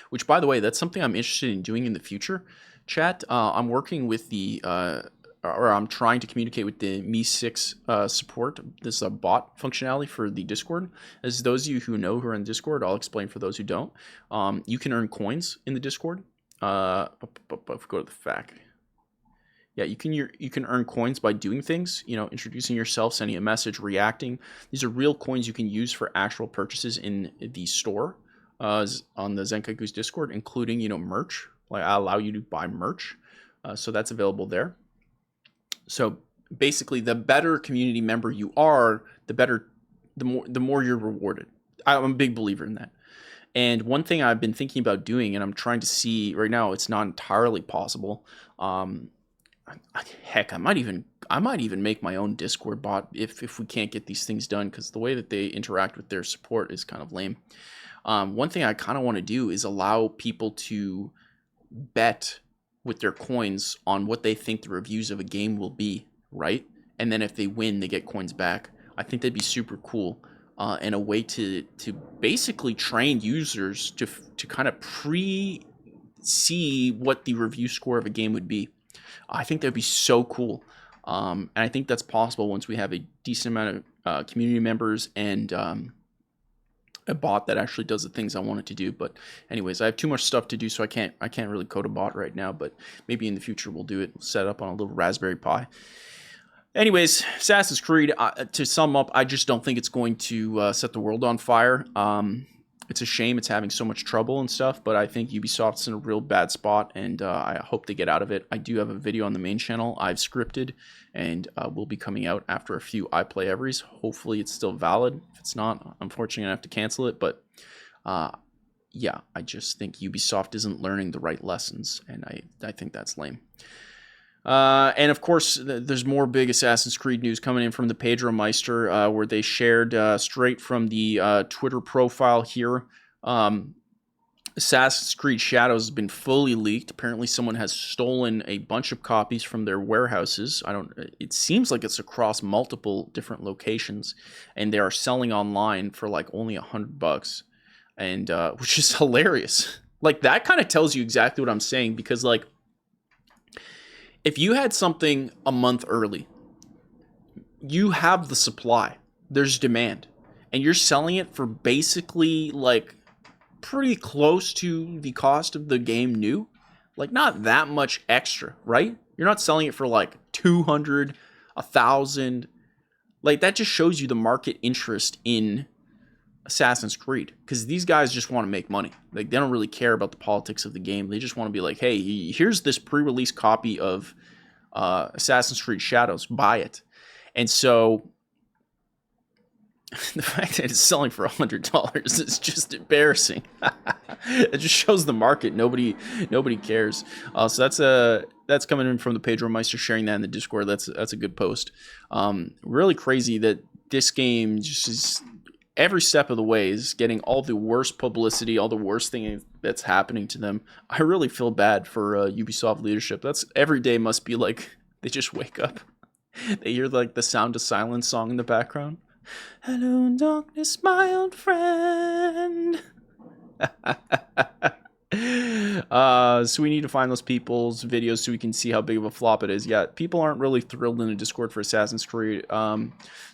Which, by the way, that's something I'm interested in doing in the future. Chat, I'm working with or I'm trying to communicate with the Mi 6 support. This is a bot functionality for the Discord. As those of you who know who are in Discord, I'll explain for those who don't. You can earn coins in the Discord. If we go to the fact. Yeah, you can earn coins by doing things, introducing yourself, sending a message, reacting. These are real coins you can use for actual purchases in the store on the Zenkai Goose Discord, including, merch. Like, I allow you to buy merch. So that's available there. So basically, the better community member you are, the more you're rewarded. I'm a big believer in that. And one thing I've been thinking about doing, and I'm trying to see right now, it's not entirely possible. Heck, I might even make my own Discord bot if we can't get these things done, because the way that they interact with their support is kind of lame. One thing I kind of want to do is allow people to bet with their coins on what they think the reviews of a game will be, right? And then if they win, they get coins back. I think that'd be super cool, and a way to basically train users to kind of pre-see what the review score of a game would be. I think that'd be so cool, and I think that's possible once we have a decent amount of community members and a bot that actually does the things I want it to do. But anyways, I have too much stuff to do, so I can't really code a bot right now, but maybe in the future we'll do it. We'll set up on a little Raspberry Pi. Anyways, Assassin's Creed, to sum up, I just don't think it's going to set the world on fire. It's a shame it's having so much trouble and stuff, but I think Ubisoft's in a real bad spot, and I hope they get out of it. I do have a video on the main channel I've scripted, and will be coming out after a few iPlay-everys. Hopefully it's still valid. If it's not, unfortunately, I'm going to have to cancel it, but yeah, I just think Ubisoft isn't learning the right lessons, and I think that's lame. And of course, there's more big Assassin's Creed news coming in from the Pedro Meister, where they shared straight from the Twitter profile here. Assassin's Creed Shadows has been fully leaked. Apparently, someone has stolen a bunch of copies from their warehouses. It seems like it's across multiple different locations, and they are selling online for like only $100, and which is hilarious. Like, that kind of tells you exactly what I'm saying, because like, if you had something a month early, you have the supply, there's demand, and you're selling it for basically like pretty close to the cost of the game new, like not that much extra, right? You're not selling it for like 200, 1,000. Like, that just shows you the market interest in Assassin's Creed, because these guys just want to make money. Like, they don't really care about the politics of the game. They just want to be like, hey, here's this pre-release copy of Assassin's Creed Shadows, buy it. And so the fact that it's selling for $100 is just embarrassing. It just shows the market. Nobody cares. So that's coming in from the Pedro Meister, sharing that in the Discord. That's a good post. Really crazy that this game just is every step of the way is getting all the worst publicity, all the worst thing that's happening to them. I really feel bad for Ubisoft leadership. That's every day must be like they just wake up, they hear like the Sound of Silence song in the background. Hello, darkness, my old friend. So we need to find those people's videos so we can see how big of a flop it is. Yeah, people aren't really thrilled in the Discord for Assassin's Creed.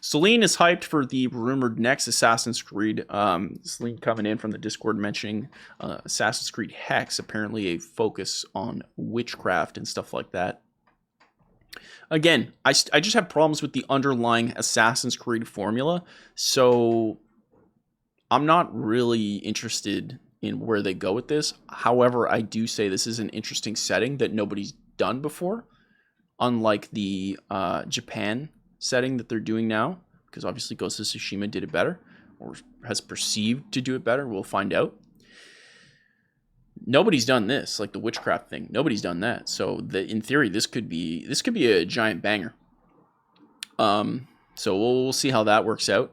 Celine is hyped for the rumored next Assassin's Creed. Celine coming in from the Discord mentioning Assassin's Creed Hex, apparently a focus on witchcraft and stuff like that. Again, I just have problems with the underlying Assassin's Creed formula, so I'm not really interested in where they go with this. However, I do say this is an interesting setting that nobody's done before, unlike the Japan setting that they're doing now, because obviously Ghost of Tsushima did it better, or has perceived to do it better. We'll find out. Nobody's done this, like the witchcraft thing. Nobody's done that. So in theory, this could be a giant banger. So we'll see how that works out.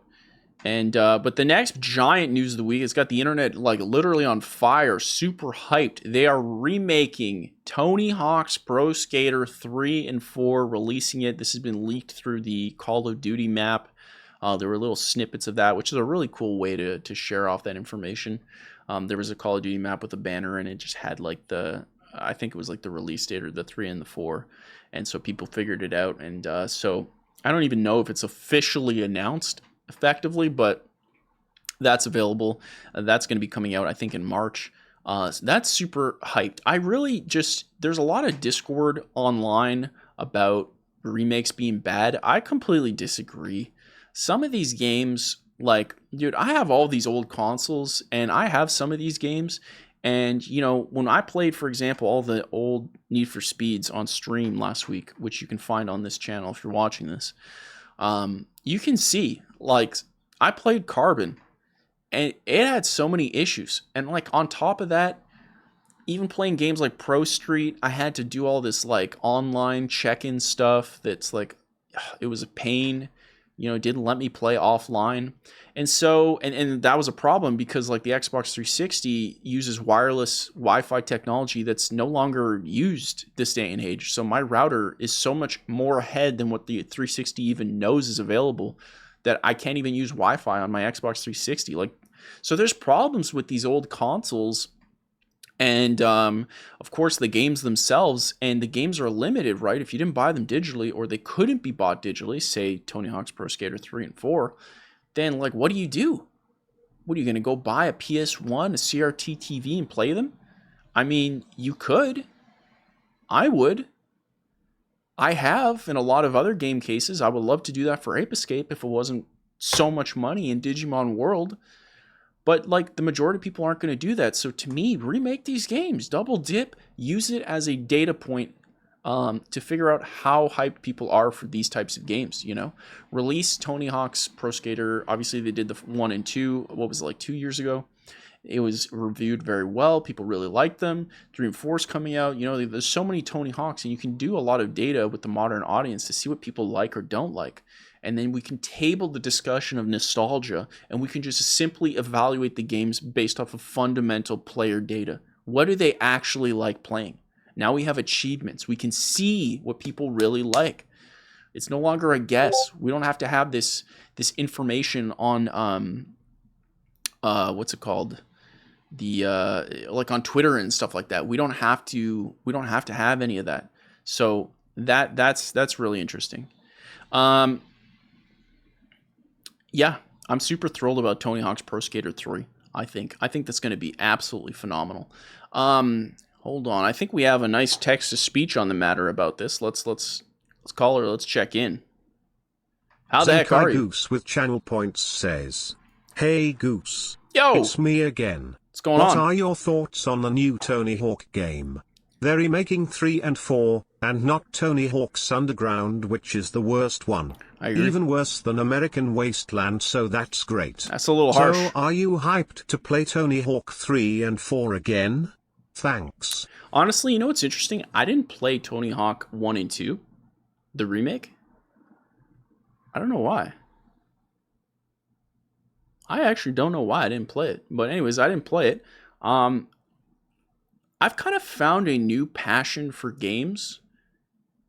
And but the next giant news of the week, it's got the internet like literally on fire, super hyped. They are remaking Tony Hawk's Pro Skater 3 and 4, releasing it. This has been leaked through the Call of Duty map. There were little snippets of that, which is a really cool way to share off that information. There was a Call of Duty map with a banner, and it just had like I think it was like the release date or the 3 and the 4. And so people figured it out. And so I don't even know if it's officially announced effectively, but that's available. That's going to be coming out, I think, in March. So that's super hyped. I really there's a lot of Discord online about remakes being bad. I completely disagree. Some of these games, like, dude, I have all these old consoles, and I have some of these games, and, you know, when I played, for example, all the old Need for Speeds on stream last week, which you can find on this channel if you're watching this, you can see, like, I played Carbon, and it had so many issues, and, like, on top of that, even playing games like Pro Street, I had to do all this, like, online check-in stuff that's, like, it was a pain. You know, it didn't let me play offline. And so, and that was a problem because like the Xbox 360 uses wireless Wi-Fi technology that's no longer used this day and age. So my router is so much more ahead than what the 360 even knows is available that I can't even use Wi-Fi on my Xbox 360. Like, so there's problems with these old consoles. And, of course, the games themselves, and the games are limited, right? If you didn't buy them digitally, or they couldn't be bought digitally, say Tony Hawk's Pro Skater 3 and 4, then, like, what do you do? What, are you going to go buy a PS1, a CRT TV, and play them? I mean, you could. I would. I have in a lot of other game cases. I would love to do that for Ape Escape if it wasn't so much money in Digimon World. But, like, the majority of people aren't going to do that. So, to me, remake these games. Double dip. Use it as a data point to figure out how hyped people are for these types of games, you know? Release Tony Hawk's Pro Skater. Obviously, they did the 1 and 2, what was it, like 2 years ago? It was reviewed very well. People really liked them. 3 and 4 is coming out. You know, there's so many Tony Hawks, and you can do a lot of data with the modern audience to see what people like or don't like. And then we can table the discussion of nostalgia, and we can just simply evaluate the games based off of fundamental player data. What do they actually like playing? Now we have achievements. We can see what people really like. It's no longer a guess. We don't have to have this information on what's it called? Like on Twitter and stuff like that. We don't have to have any of that. So that's really interesting. Yeah, I'm super thrilled about Tony Hawk's Pro Skater 3. I think that's going to be absolutely phenomenal. Hold on, I think we have a nice text to speech on the matter about this. Let's call her. Let's check in. How the heck are you? Goose with channel points says, "Hey Goose, yo, it's me again. What's going on? What are your thoughts on the new Tony Hawk game? They're remaking 3 and 4. and not Tony Hawk's Underground, which is the worst one. I agree. Even worse than American Wasteland, so that's great. That's a little harsh. So are you hyped to play Tony Hawk 3 and 4 again? Thanks. Honestly, you know what's interesting? I didn't play Tony Hawk 1 and 2, the remake. I don't know why. I actually don't know why I didn't play it. But anyways, I didn't play it. I've kind of found a new passion for games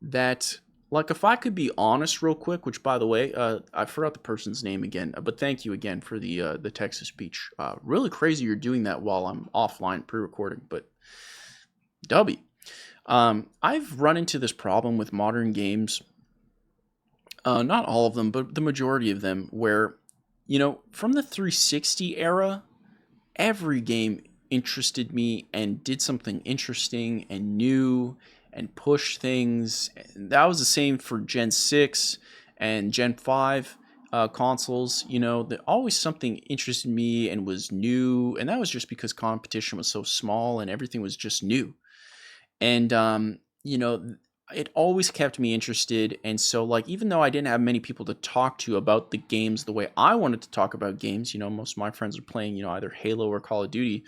that, like, if I could be honest real quick, which, by the way, I forgot the person's name again, but thank you again for the text to speech. Really crazy you're doing that while I'm offline pre-recording, but W. I've run into this problem with modern games, not all of them, but the majority of them, where, you know, from the 360 era, every game interested me and did something interesting and new and pushed things. That was the same for Gen 6 and Gen 5 consoles. You know, that always something interested me and was new, and that was just because competition was so small and everything was just new. And you know, it always kept me interested. And so, like, even though I didn't have many people to talk to about the games the way I wanted to talk about games, you know, most of my friends are playing, you know, either Halo or Call of Duty.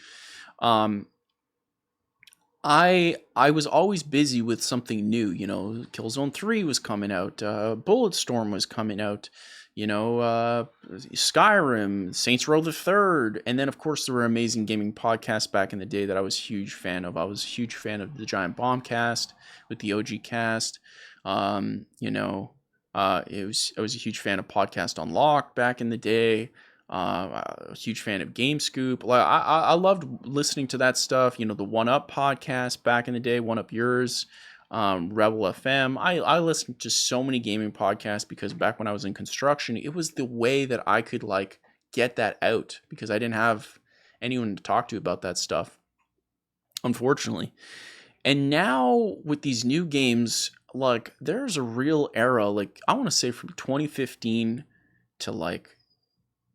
I was always busy with something new. You know, Killzone 3 was coming out, Bulletstorm was coming out, you know, Skyrim, Saints Row the Third, and then of course there were amazing gaming podcasts back in the day that I was a huge fan of. I was a huge fan of the Giant Bombcast with the OG cast. You know, I was a huge fan of Podcast Unlocked back in the day. A huge fan of Game Scoop. Like, I loved listening to that stuff. You know, the One Up podcast back in the day, One Up Yours, Rebel FM. I listened to so many gaming podcasts because back when I was in construction, it was the way that I could, like, get that out because I didn't have anyone to talk to about that stuff, unfortunately. And now with these new games, like, there's a real era, like, I want to say from 2015 to, like,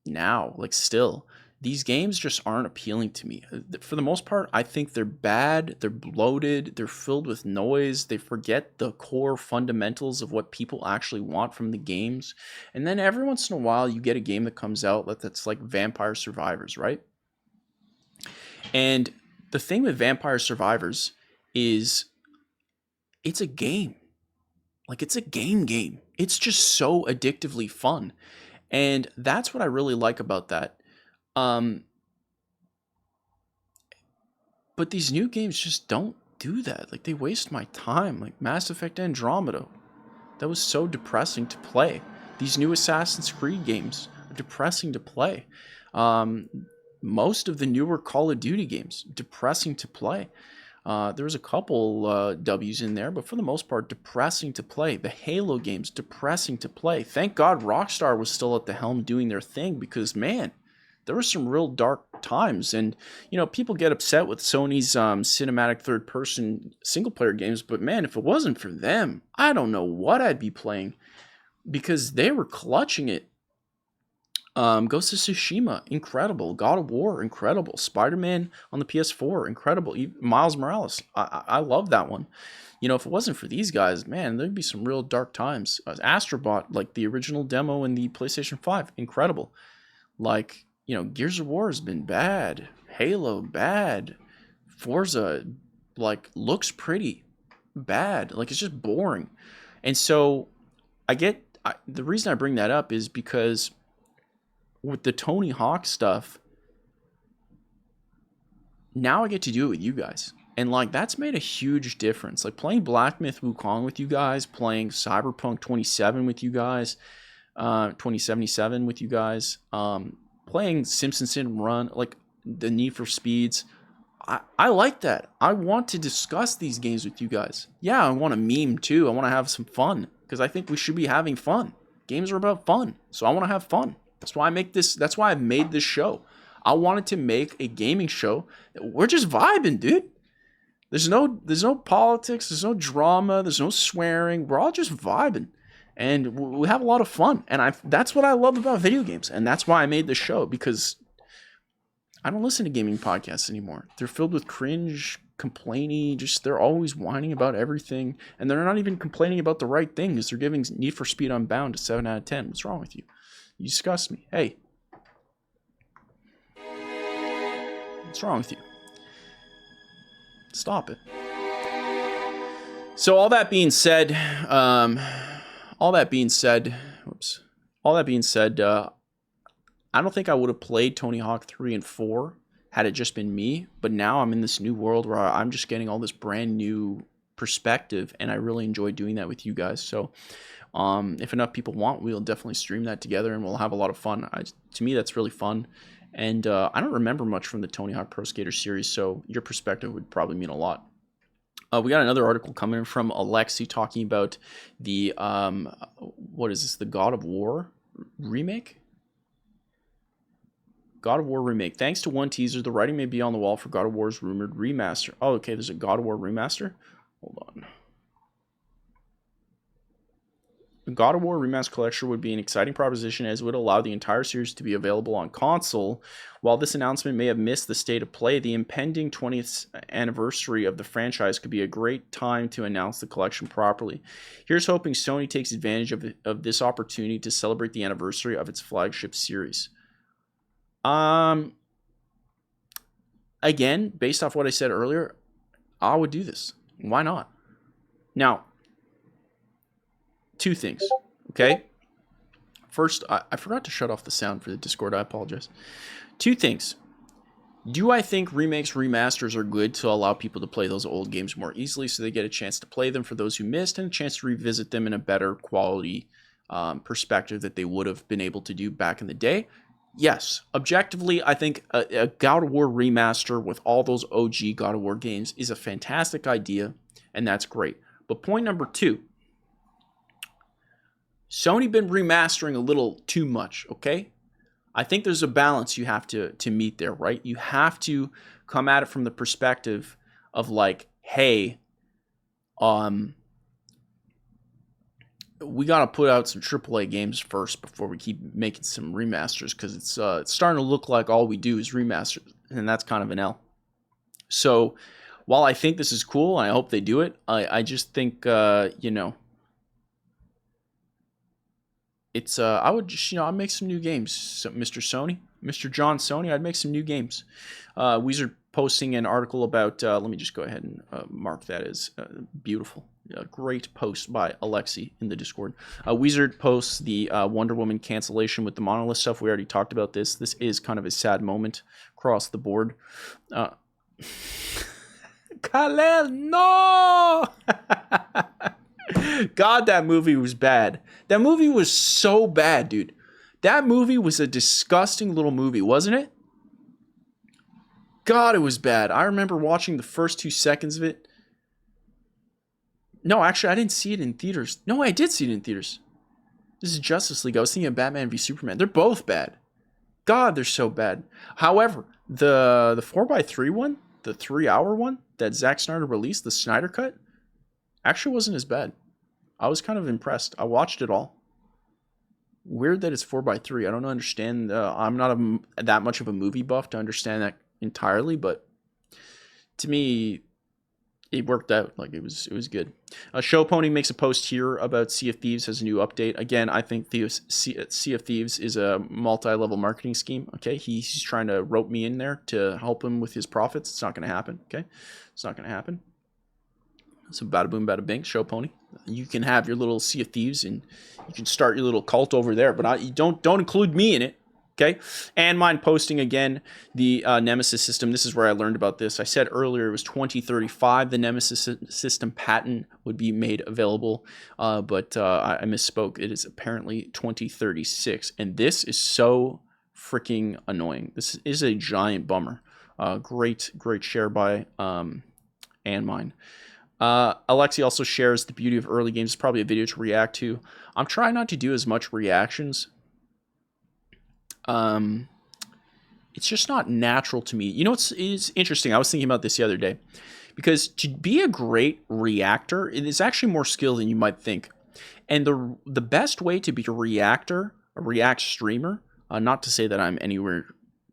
now, like, still, these games just aren't appealing to me. For the most part, I think they're bad, they're bloated, they're filled with noise, they forget the core fundamentals of what people actually want from the games. And then every once in a while, you get a game that comes out that's like Vampire Survivors, right? And the thing with Vampire Survivors is it's a game. Like, it's a game. It's just so addictively fun. And that's what I really like about that. But these new games just don't do that. Like, they waste my time. Like Mass Effect Andromeda, that was so depressing to play. These new Assassin's Creed games are depressing to play. Most of the newer Call of Duty games, depressing to play. There was a couple W's in there, but for the most part, depressing to play. The Halo games, depressing to play. Thank God Rockstar was still at the helm doing their thing because, man, there were some real dark times. And, you know, people get upset with Sony's cinematic third-person single-player games, but, man, if it wasn't for them, I don't know what I'd be playing because they were clutching it. Ghost of Tsushima, incredible. God of War, incredible. Spider-Man on the PS4, incredible. Miles Morales, I love that one. You know, if it wasn't for these guys, man, there'd be some real dark times. Astrobot, like the original demo in the PlayStation 5, incredible. Like, you know, Gears of War has been bad. Halo, bad. Forza, like, looks pretty. Bad. Like, it's just boring. And so, the reason I bring that up is because with the Tony Hawk stuff, now I get to do it with you guys. And, like, that's made a huge difference. Like, playing Black Myth Wukong with you guys, playing Cyberpunk 27 with you guys, 2077 with you guys, playing Simpson Run, like, the Need for Speeds. I like that. I want to discuss these games with you guys. Yeah, I want to meme too. I want to have some fun because I think we should be having fun. Games are about fun, so I want to have fun. That's why I make this. That's why I made this show. I wanted to make a gaming show. We're just vibing, dude. There's no politics. There's no drama. There's no swearing. We're all just vibing, and we have a lot of fun. And that's what I love about video games, and that's why I made this show because I don't listen to gaming podcasts anymore. They're filled with cringe, complainy, just they're always whining about everything, and they're not even complaining about the right things. They're giving Need for Speed Unbound a 7 out of 10. What's wrong with you? You disgust me. Hey. What's wrong with you? Stop it. So all that being said, I don't think I would have played Tony Hawk 3 and 4 had it just been me, but now I'm in this new world where I'm just getting all this brand new perspective, and I really enjoy doing that with you guys. So if enough people want, we'll definitely stream that together, and we'll have a lot of fun. To me, that's really fun, and I don't remember much from the Tony Hawk Pro Skater series, so your perspective would probably mean a lot. We got another article coming from Alexi talking about the, what is this, the God of War remake? God of War remake. Thanks to one teaser, the writing may be on the wall for God of War's rumored remaster. Oh, okay, there's a God of War remaster? Hold on. The God of War Remastered Collection would be an exciting proposition as it would allow the entire series to be available on console. While this announcement may have missed the state of play, the impending 20th anniversary of the franchise could be a great time to announce the collection properly. Here's hoping Sony takes advantage of this opportunity to celebrate the anniversary of its flagship series. Again, based off what I said earlier, I would do this. Why not? Now, two things, okay? First, I forgot to shut off the sound for the Discord. I apologize. Two things. Do I think remakes, remasters are good to allow people to play those old games more easily so they get a chance to play them for those who missed and a chance to revisit them in a better quality perspective that they would have been able to do back in the day? Yes. Objectively, I think a God of War remaster with all those OG God of War games is a fantastic idea, and that's great. But point number two, Sony been remastering a little too much, okay? I think there's a balance you have to meet there, right? You have to come at it from the perspective of like, hey, we got to put out some AAA games first before we keep making some remasters, because it's starting to look like all we do is remasters, and that's kind of an L. So while I think this is cool, and I hope they do it, I just think, it's I would just, I'd make some new games, Mr. Sony, Mr. John Sony. I'd make some new games. Wizard posting an article about. Let me just go ahead and mark that as beautiful. A great post by Alexi in the Discord. Wizard posts the Wonder Woman cancellation with the Monolith stuff. We already talked about this. This is kind of a sad moment across the board. Khalil, no! God, that movie was bad. That movie was so bad, dude. That movie was a disgusting little movie, wasn't it? God, it was bad. I remember watching the first 2 seconds of it. No, actually, I didn't see it in theaters. No, I did see it in theaters. This is Justice League. I was thinking of Batman v Superman. They're both bad. God, they're so bad. However, the 4x3 one, the 3-hour one that Zack Snyder released, the Snyder Cut, actually wasn't as bad. I was kind of impressed. I watched it all. Weird that it's 4x3. I don't understand. I'm not that much of a movie buff to understand that entirely, but to me, it worked out. Like it was good. Show Pony makes a post here about Sea of Thieves has a new update. Again, I think Sea of Thieves is a multi-level marketing scheme. Okay, he's trying to rope me in there to help him with his profits. It's not going to happen. Okay, it's not going to happen. So bada boom, bada bing, Show Pony. You can have your little Sea of Thieves and you can start your little cult over there, but you don't include me in it. Okay, and mine posting again the Nemesis system. This is where I learned about this. I said earlier it was 2035. The Nemesis system patent would be made available, but I misspoke. It is apparently 2036, and this is so freaking annoying. This is a giant bummer. Great share by and mine. Alexi also shares the beauty of early games. It's probably a video to react to. I'm trying not to do as much reactions. It's just not natural to me. You know, it's interesting. I was thinking about this the other day, because to be a great reactor, it is actually more skill than you might think. And the best way to be a react streamer, not to say that I'm anywhere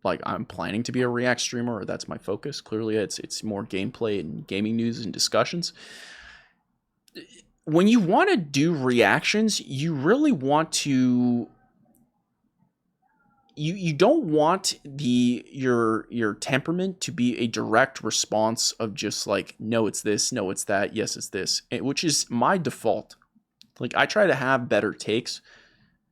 like I'm planning to be a React streamer, or that's my focus. Clearly, it's more gameplay and gaming news and discussions. When you want to do reactions, you really want to. You don't want your temperament to be a direct response of just like, no, it's this, no, it's that, yes, it's this, which is my default. Like, I try to have better takes,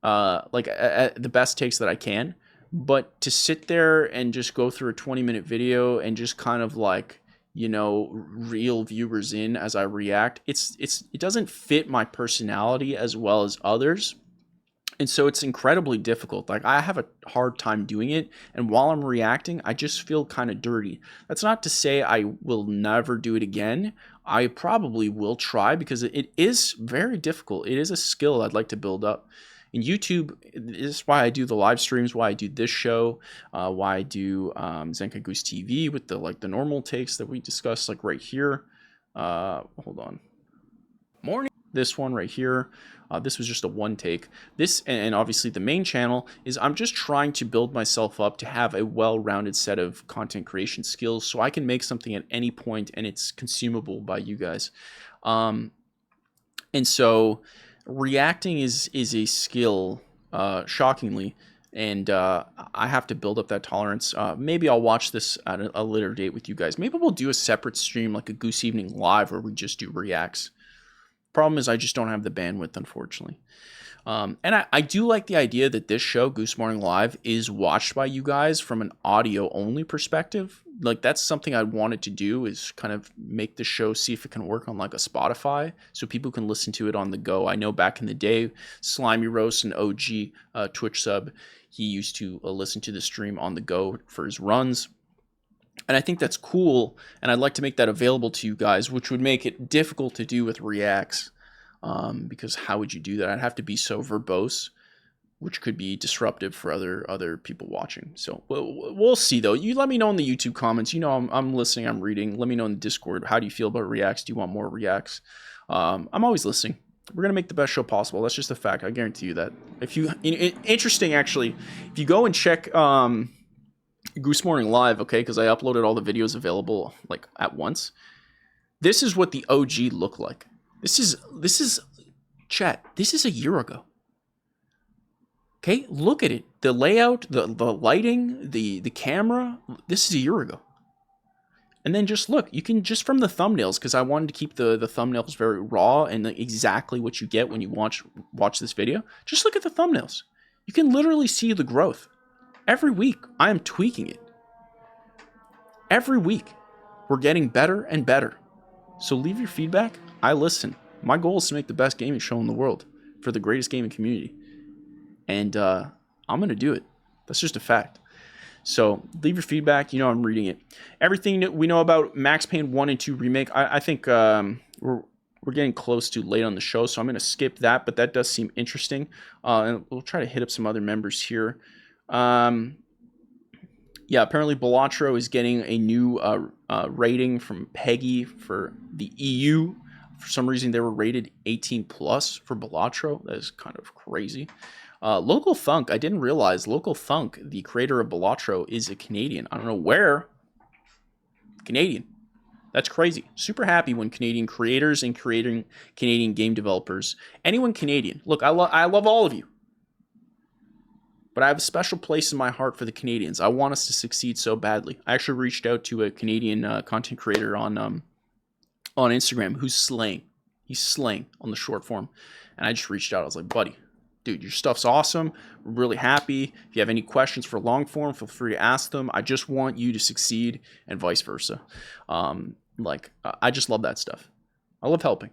the best takes that I can, but to sit there and just go through a 20-minute video and just kind of like, reel viewers in as I react, it doesn't fit my personality as well as others. And so it's incredibly difficult. Like, I have a hard time doing it. And while I'm reacting, I just feel kind of dirty. That's not to say I will never do it again. I probably will try, because it is very difficult. It is a skill I'd like to build up. And YouTube is why I do the live streams, why I do this show, why I do Zenkai Goose TV with the normal takes that we discussed, like right here. Hold on. Morning. This one right here. This was just a one take. This, and obviously the main channel, is I'm just trying to build myself up to have a well-rounded set of content creation skills so I can make something at any point and it's consumable by you guys. And so reacting is a skill, shockingly, and I have to build up that tolerance. Maybe I'll watch this at a later date with you guys. Maybe we'll do a separate stream, like a Goose Evening Live, where we just do reacts. Problem is, I just don't have the bandwidth, unfortunately. And I do like the idea that this show, Goose Morning Live, is watched by you guys from an audio-only perspective. Like, that's something I wanted to do, is kind of make the show, see if it can work on like a Spotify, so people can listen to it on the go. I know back in the day, Slimy Roast, an OG Twitch sub, he used to listen to the stream on the go for his runs. And I think that's cool, and I'd like to make that available to you guys, which would make it difficult to do with reacts, because how would you do that? I'd have to be so verbose, which could be disruptive for other people watching. So we'll see, though. You let me know in the YouTube comments. I'm listening, I'm reading. Let me know in the Discord. How do you feel about reacts? Do you want more reacts? I'm always listening. We're gonna make the best show possible. That's just a fact. I guarantee you that. Interesting, actually, if you go and check Goose Morning Live, okay, because I uploaded all the videos available like at once. This is what the OG looked like. This is chat. This is a year ago. Okay, look at it. The layout, the lighting, the camera. This is a year ago. And then just look. You can just from the thumbnails, because I wanted to keep the thumbnails very raw and exactly what you get when you watch this video. Just look at the thumbnails. You can literally see the growth. Every week, I am tweaking it. Every week, we're getting better and better. So leave your feedback. I listen. My goal is to make the best gaming show in the world for the greatest gaming community. And I'm going to do it. That's just a fact. So leave your feedback. I'm reading it. Everything that we know about Max Payne 1 and 2 Remake, I think we're getting close to late on the show, so I'm going to skip that, but that does seem interesting. And we'll try to hit up some other members here. Yeah, apparently Balatro is getting a new rating from Peggy for the EU. For some reason, they were rated 18 plus for Balatro. That is kind of crazy. Local Thunk, I didn't realize Local Thunk, the creator of Balatro, is a Canadian. I don't know where. Canadian. That's crazy. Super happy when Canadian creators and Canadian game developers, anyone Canadian. Look, I love all of you. But I have a special place in my heart for the Canadians. I want us to succeed so badly. I actually reached out to a Canadian content creator on Instagram who's slaying. He's slaying on the short form. And I just reached out. I was like, buddy, dude, your stuff's awesome. We're really happy. If you have any questions for long form, feel free to ask them. I just want you to succeed and vice versa. I just love that stuff. I love helping.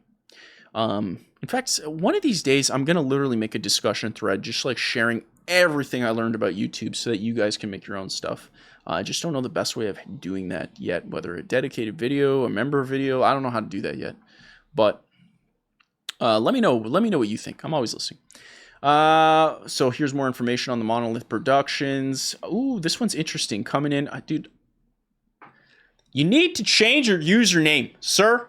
In fact, one of these days, I'm going to literally make a discussion thread just like sharing everything I learned about YouTube so that you guys can make your own stuff. I just don't know the best way of doing that yet, whether a dedicated video, a member video. I don't know how to do that yet. But let me know. Let me know what you think. I'm always listening. So here's more information on the Monolith Productions. Ooh, this one's interesting. Coming in. Dude, you need to change your username, sir.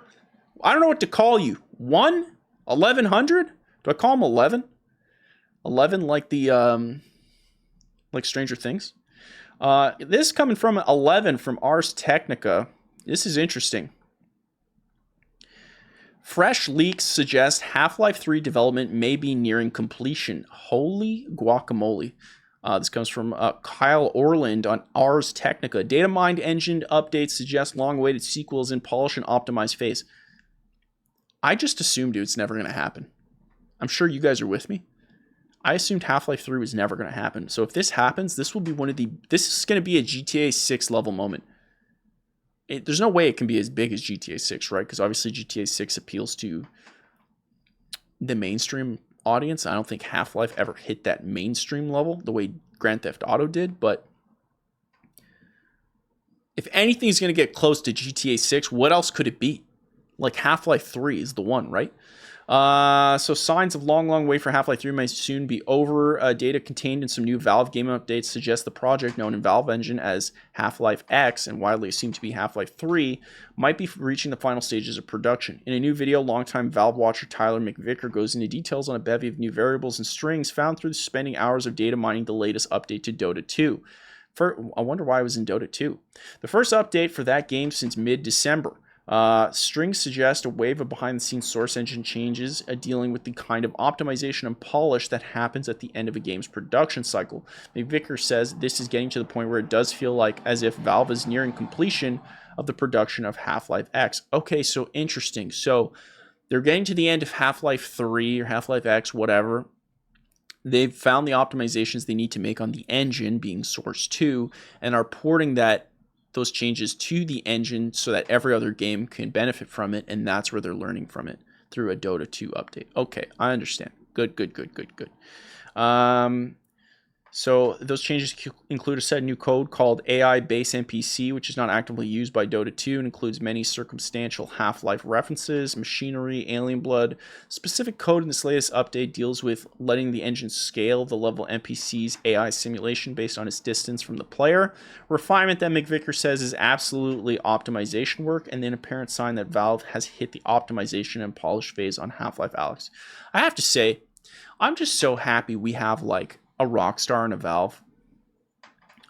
I don't know what to call you. 1100? Do I call him 11? 11 like the like Stranger Things. This coming from 11 from Ars Technica. This is interesting. Fresh leaks suggest Half-Life 3 development may be nearing completion. Holy guacamole. This comes from Kyle Orland on Ars Technica. Data mined engine updates suggest long-awaited sequels in polish and optimized phase. I just assumed it's never going to happen. I'm sure you guys are with me. I assumed Half-Life 3 was never going to happen. So if this happens, this will be this is going to be a GTA 6 level moment. There's no way it can be as big as GTA 6, right? Because obviously GTA 6 appeals to the mainstream audience. I don't think Half-Life ever hit that mainstream level the way Grand Theft Auto did. But if anything's going to get close to GTA 6, what else could it be? Like Half-Life 3 is the one, right? So signs of long wait for Half-Life 3 may soon be over. Data contained in some new Valve game updates suggests the project, known in Valve Engine as Half-Life X and widely assumed to be Half-Life 3, might be reaching the final stages of production. In a new video, longtime Valve watcher Tyler McVicker goes into details on a bevy of new variables and strings found through spending hours of data mining the latest update to Dota 2. I wonder why it was in Dota 2. The first update for that game since mid-December. Strings suggest a wave of behind-the-scenes source engine changes dealing with the kind of optimization and polish that happens at the end of a game's production cycle. McVicker says this is getting to the point where it does feel like as if Valve is nearing completion of the production of Half-Life X. Okay, so interesting. So they're getting to the end of Half-Life 3 or Half-Life X, whatever. They've found the optimizations they need to make on the engine, being Source 2, and are porting those changes to the engine so that every other game can benefit from it, and that's where they're learning from it through a Dota 2 update. Okay, I understand. Good. So those changes include a set of new code called AI Base NPC, which is not actively used by Dota 2 and includes many circumstantial Half-Life references, machinery, alien blood. Specific code in this latest update deals with letting the engine scale the level NPC's AI simulation based on its distance from the player. Refinement that McVicker says is absolutely optimization work, and an apparent sign that Valve has hit the optimization and polish phase on Half-Life Alyx. I have to say, I'm just so happy we have like a Rockstar and a Valve.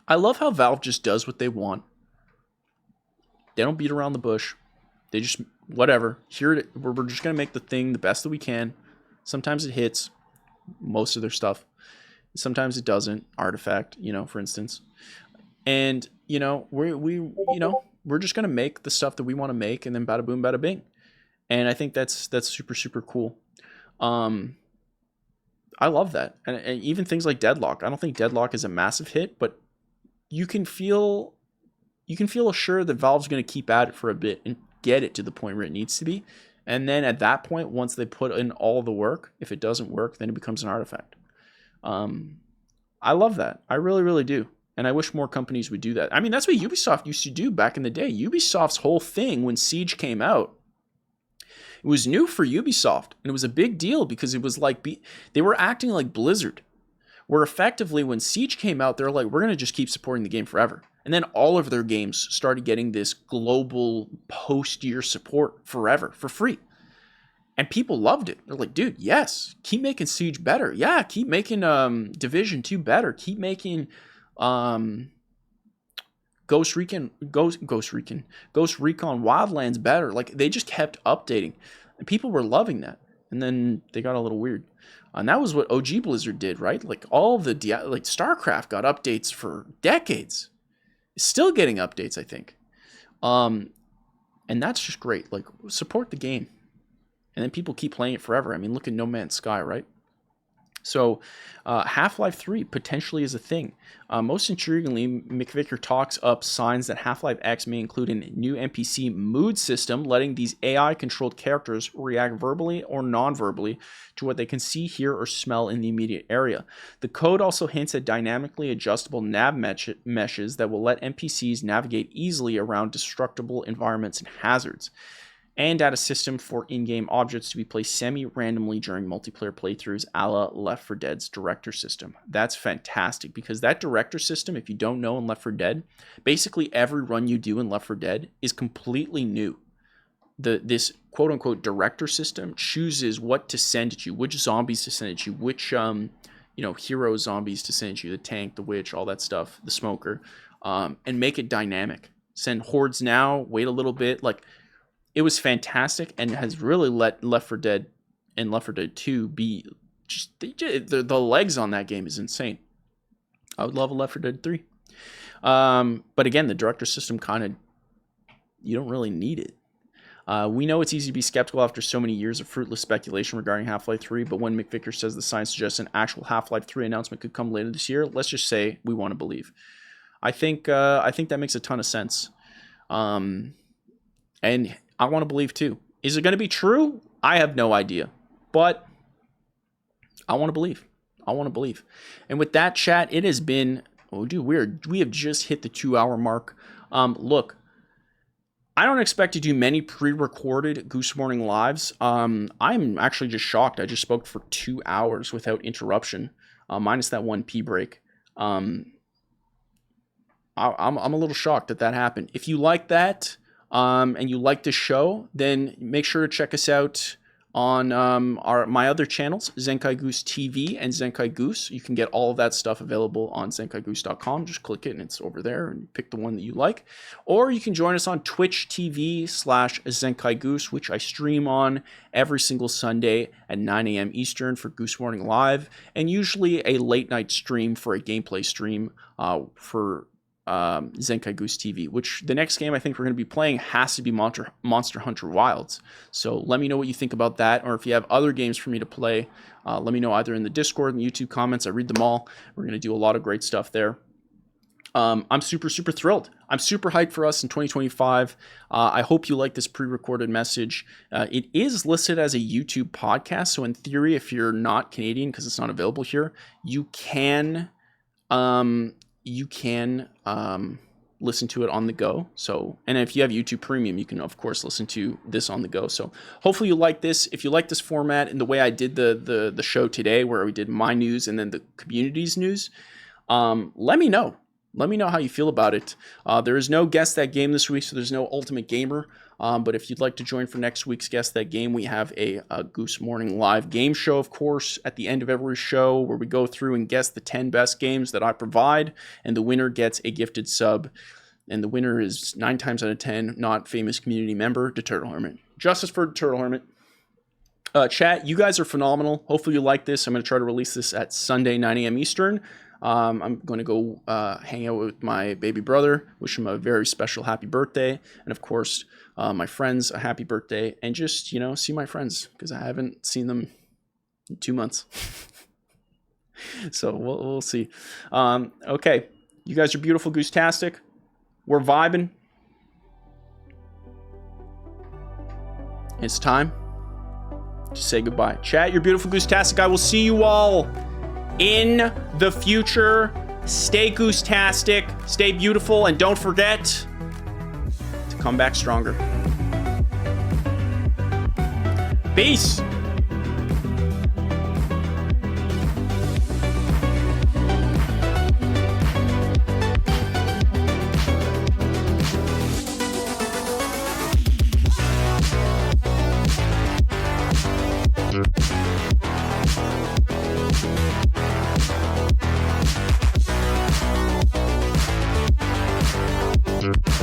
I love how Valve just does what they want. They don't beat around the bush. They just, whatever. We're just going to make the thing the best that we can. Sometimes it hits most of their stuff. Sometimes it doesn't. Artifact, for instance. And, we're just going to make the stuff that we want to make, and then bada boom, bada bing. And I think that's super, super cool. I love that. And even things like Deadlock. I don't think Deadlock is a massive hit, but you can feel assured that Valve's going to keep at it for a bit and get it to the point where it needs to be. And then at that point, once they put in all the work, if it doesn't work, then it becomes an artifact. I love that. I really, really do. And I wish more companies would do that. I mean, that's what Ubisoft used to do back in the day. Ubisoft's whole thing when Siege came out, it was new for Ubisoft, and it was a big deal because it was like they were acting like Blizzard, where effectively when Siege came out, they're like, we're going to just keep supporting the game forever. And then all of their games started getting this global post-year support forever for free. And people loved it. They're like, dude, yes, keep making Siege better. Yeah, keep making Division 2 better. Keep making Ghost Recon Wildlands better. Like, they just kept updating, and people were loving that. And then they got a little weird, and that was what OG Blizzard did, right? Like, all of the StarCraft got updates for decades. It's still getting updates, I think, and that's just great. Like, support the game, and then people keep playing it forever. I mean, look at No Man's Sky, right? So Half-Life 3 potentially is a thing. Most intriguingly, McVicker talks up signs that Half-Life X may include a new NPC mood system, letting these AI-controlled characters react verbally or non-verbally to what they can see, hear, or smell in the immediate area. The code also hints at dynamically adjustable nav meshes that will let NPCs navigate easily around destructible environments and hazards, and at a system for in-game objects to be placed semi-randomly during multiplayer playthroughs, a la Left 4 Dead's Director System. That's fantastic, because that Director System, if you don't know in Left 4 Dead, basically every run you do in Left 4 Dead is completely new. This quote-unquote Director System chooses what to send at you, which zombies to send at you, which hero zombies to send you, the tank, the witch, all that stuff, the smoker, and make it dynamic. Send hordes now, wait a little bit. Like, it was fantastic and has really let Left 4 Dead and Left 4 Dead 2 be just the legs on that game is insane. I would love a Left 4 Dead 3. But again, the director system you don't really need it. We know it's easy to be skeptical after so many years of fruitless speculation regarding Half-Life 3, but when McVicker says the science suggests an actual Half-Life 3 announcement could come later this year, let's just say we want to believe. I think that makes a ton of sense. And I want to believe too. Is it going to be true? I have no idea. But I want to believe. And with that, chat, it has been... Oh, dude, we have just hit the 2-hour mark. Look, I don't expect to do many pre-recorded Goose Morning lives. I'm actually just shocked. I just spoke for 2 hours without interruption, minus that one pee break. I'm a little shocked that happened. If you like that, and you like this show, then make sure to check us out on my other channels, Zenkai Goose TV and Zenkai Goose. You can get all of that stuff available on zenkaigoose.com. Just click it and it's over there and pick the one that you like. Or you can join us on Twitch TV/Zenkai Goose, which I stream on every single Sunday at 9 a.m. Eastern for Goose Morning Live, and usually a late night stream for a gameplay stream for Zenkai Goose TV, which the next game I think we're going to be playing has to be Monster Hunter Wilds. So let me know what you think about that, or if you have other games for me to play, let me know either in the Discord and the YouTube comments. I read them all. We're going to do a lot of great stuff there. I'm super thrilled. I'm super hyped for us in 2025. I hope you like this pre-recorded message. It is listed as a YouTube podcast, so in theory, if you're not Canadian, because it's not available here, you can listen to it on the go. So, and if you have YouTube Premium, you can of course listen to this on the go. So hopefully you like this. If you like this format and the way I did the show today, where we did my news and then the community's news, let me know. Let me know how you feel about it. There is no Guess That Game this week, so there's no Ultimate Gamer. But if you'd like to join for next week's Guess That Game, we have a Goose Morning live game show, of course, at the end of every show, where we go through and guess the 10 best games that I provide, and the winner gets a gifted sub. And the winner is 9 times out of 10 not famous community member, the Turtle Hermit. Justice for the Turtle Hermit. Chat, you guys are phenomenal. Hopefully you like this. I'm going to try to release this at Sunday, 9 a.m. Eastern. I'm going to go hang out with my baby brother, wish him a very special happy birthday, and of course, my friends a happy birthday, and just, see my friends, because I haven't seen them in 2 months. So we'll see. Okay, you guys are beautiful, Goose-tastic. We're vibing. It's time to say goodbye. Chat, you're beautiful, Goose-tastic. I will see you all in the future. Stay Goose-tastic, stay beautiful, and don't forget to come back stronger. Peace. Yeah.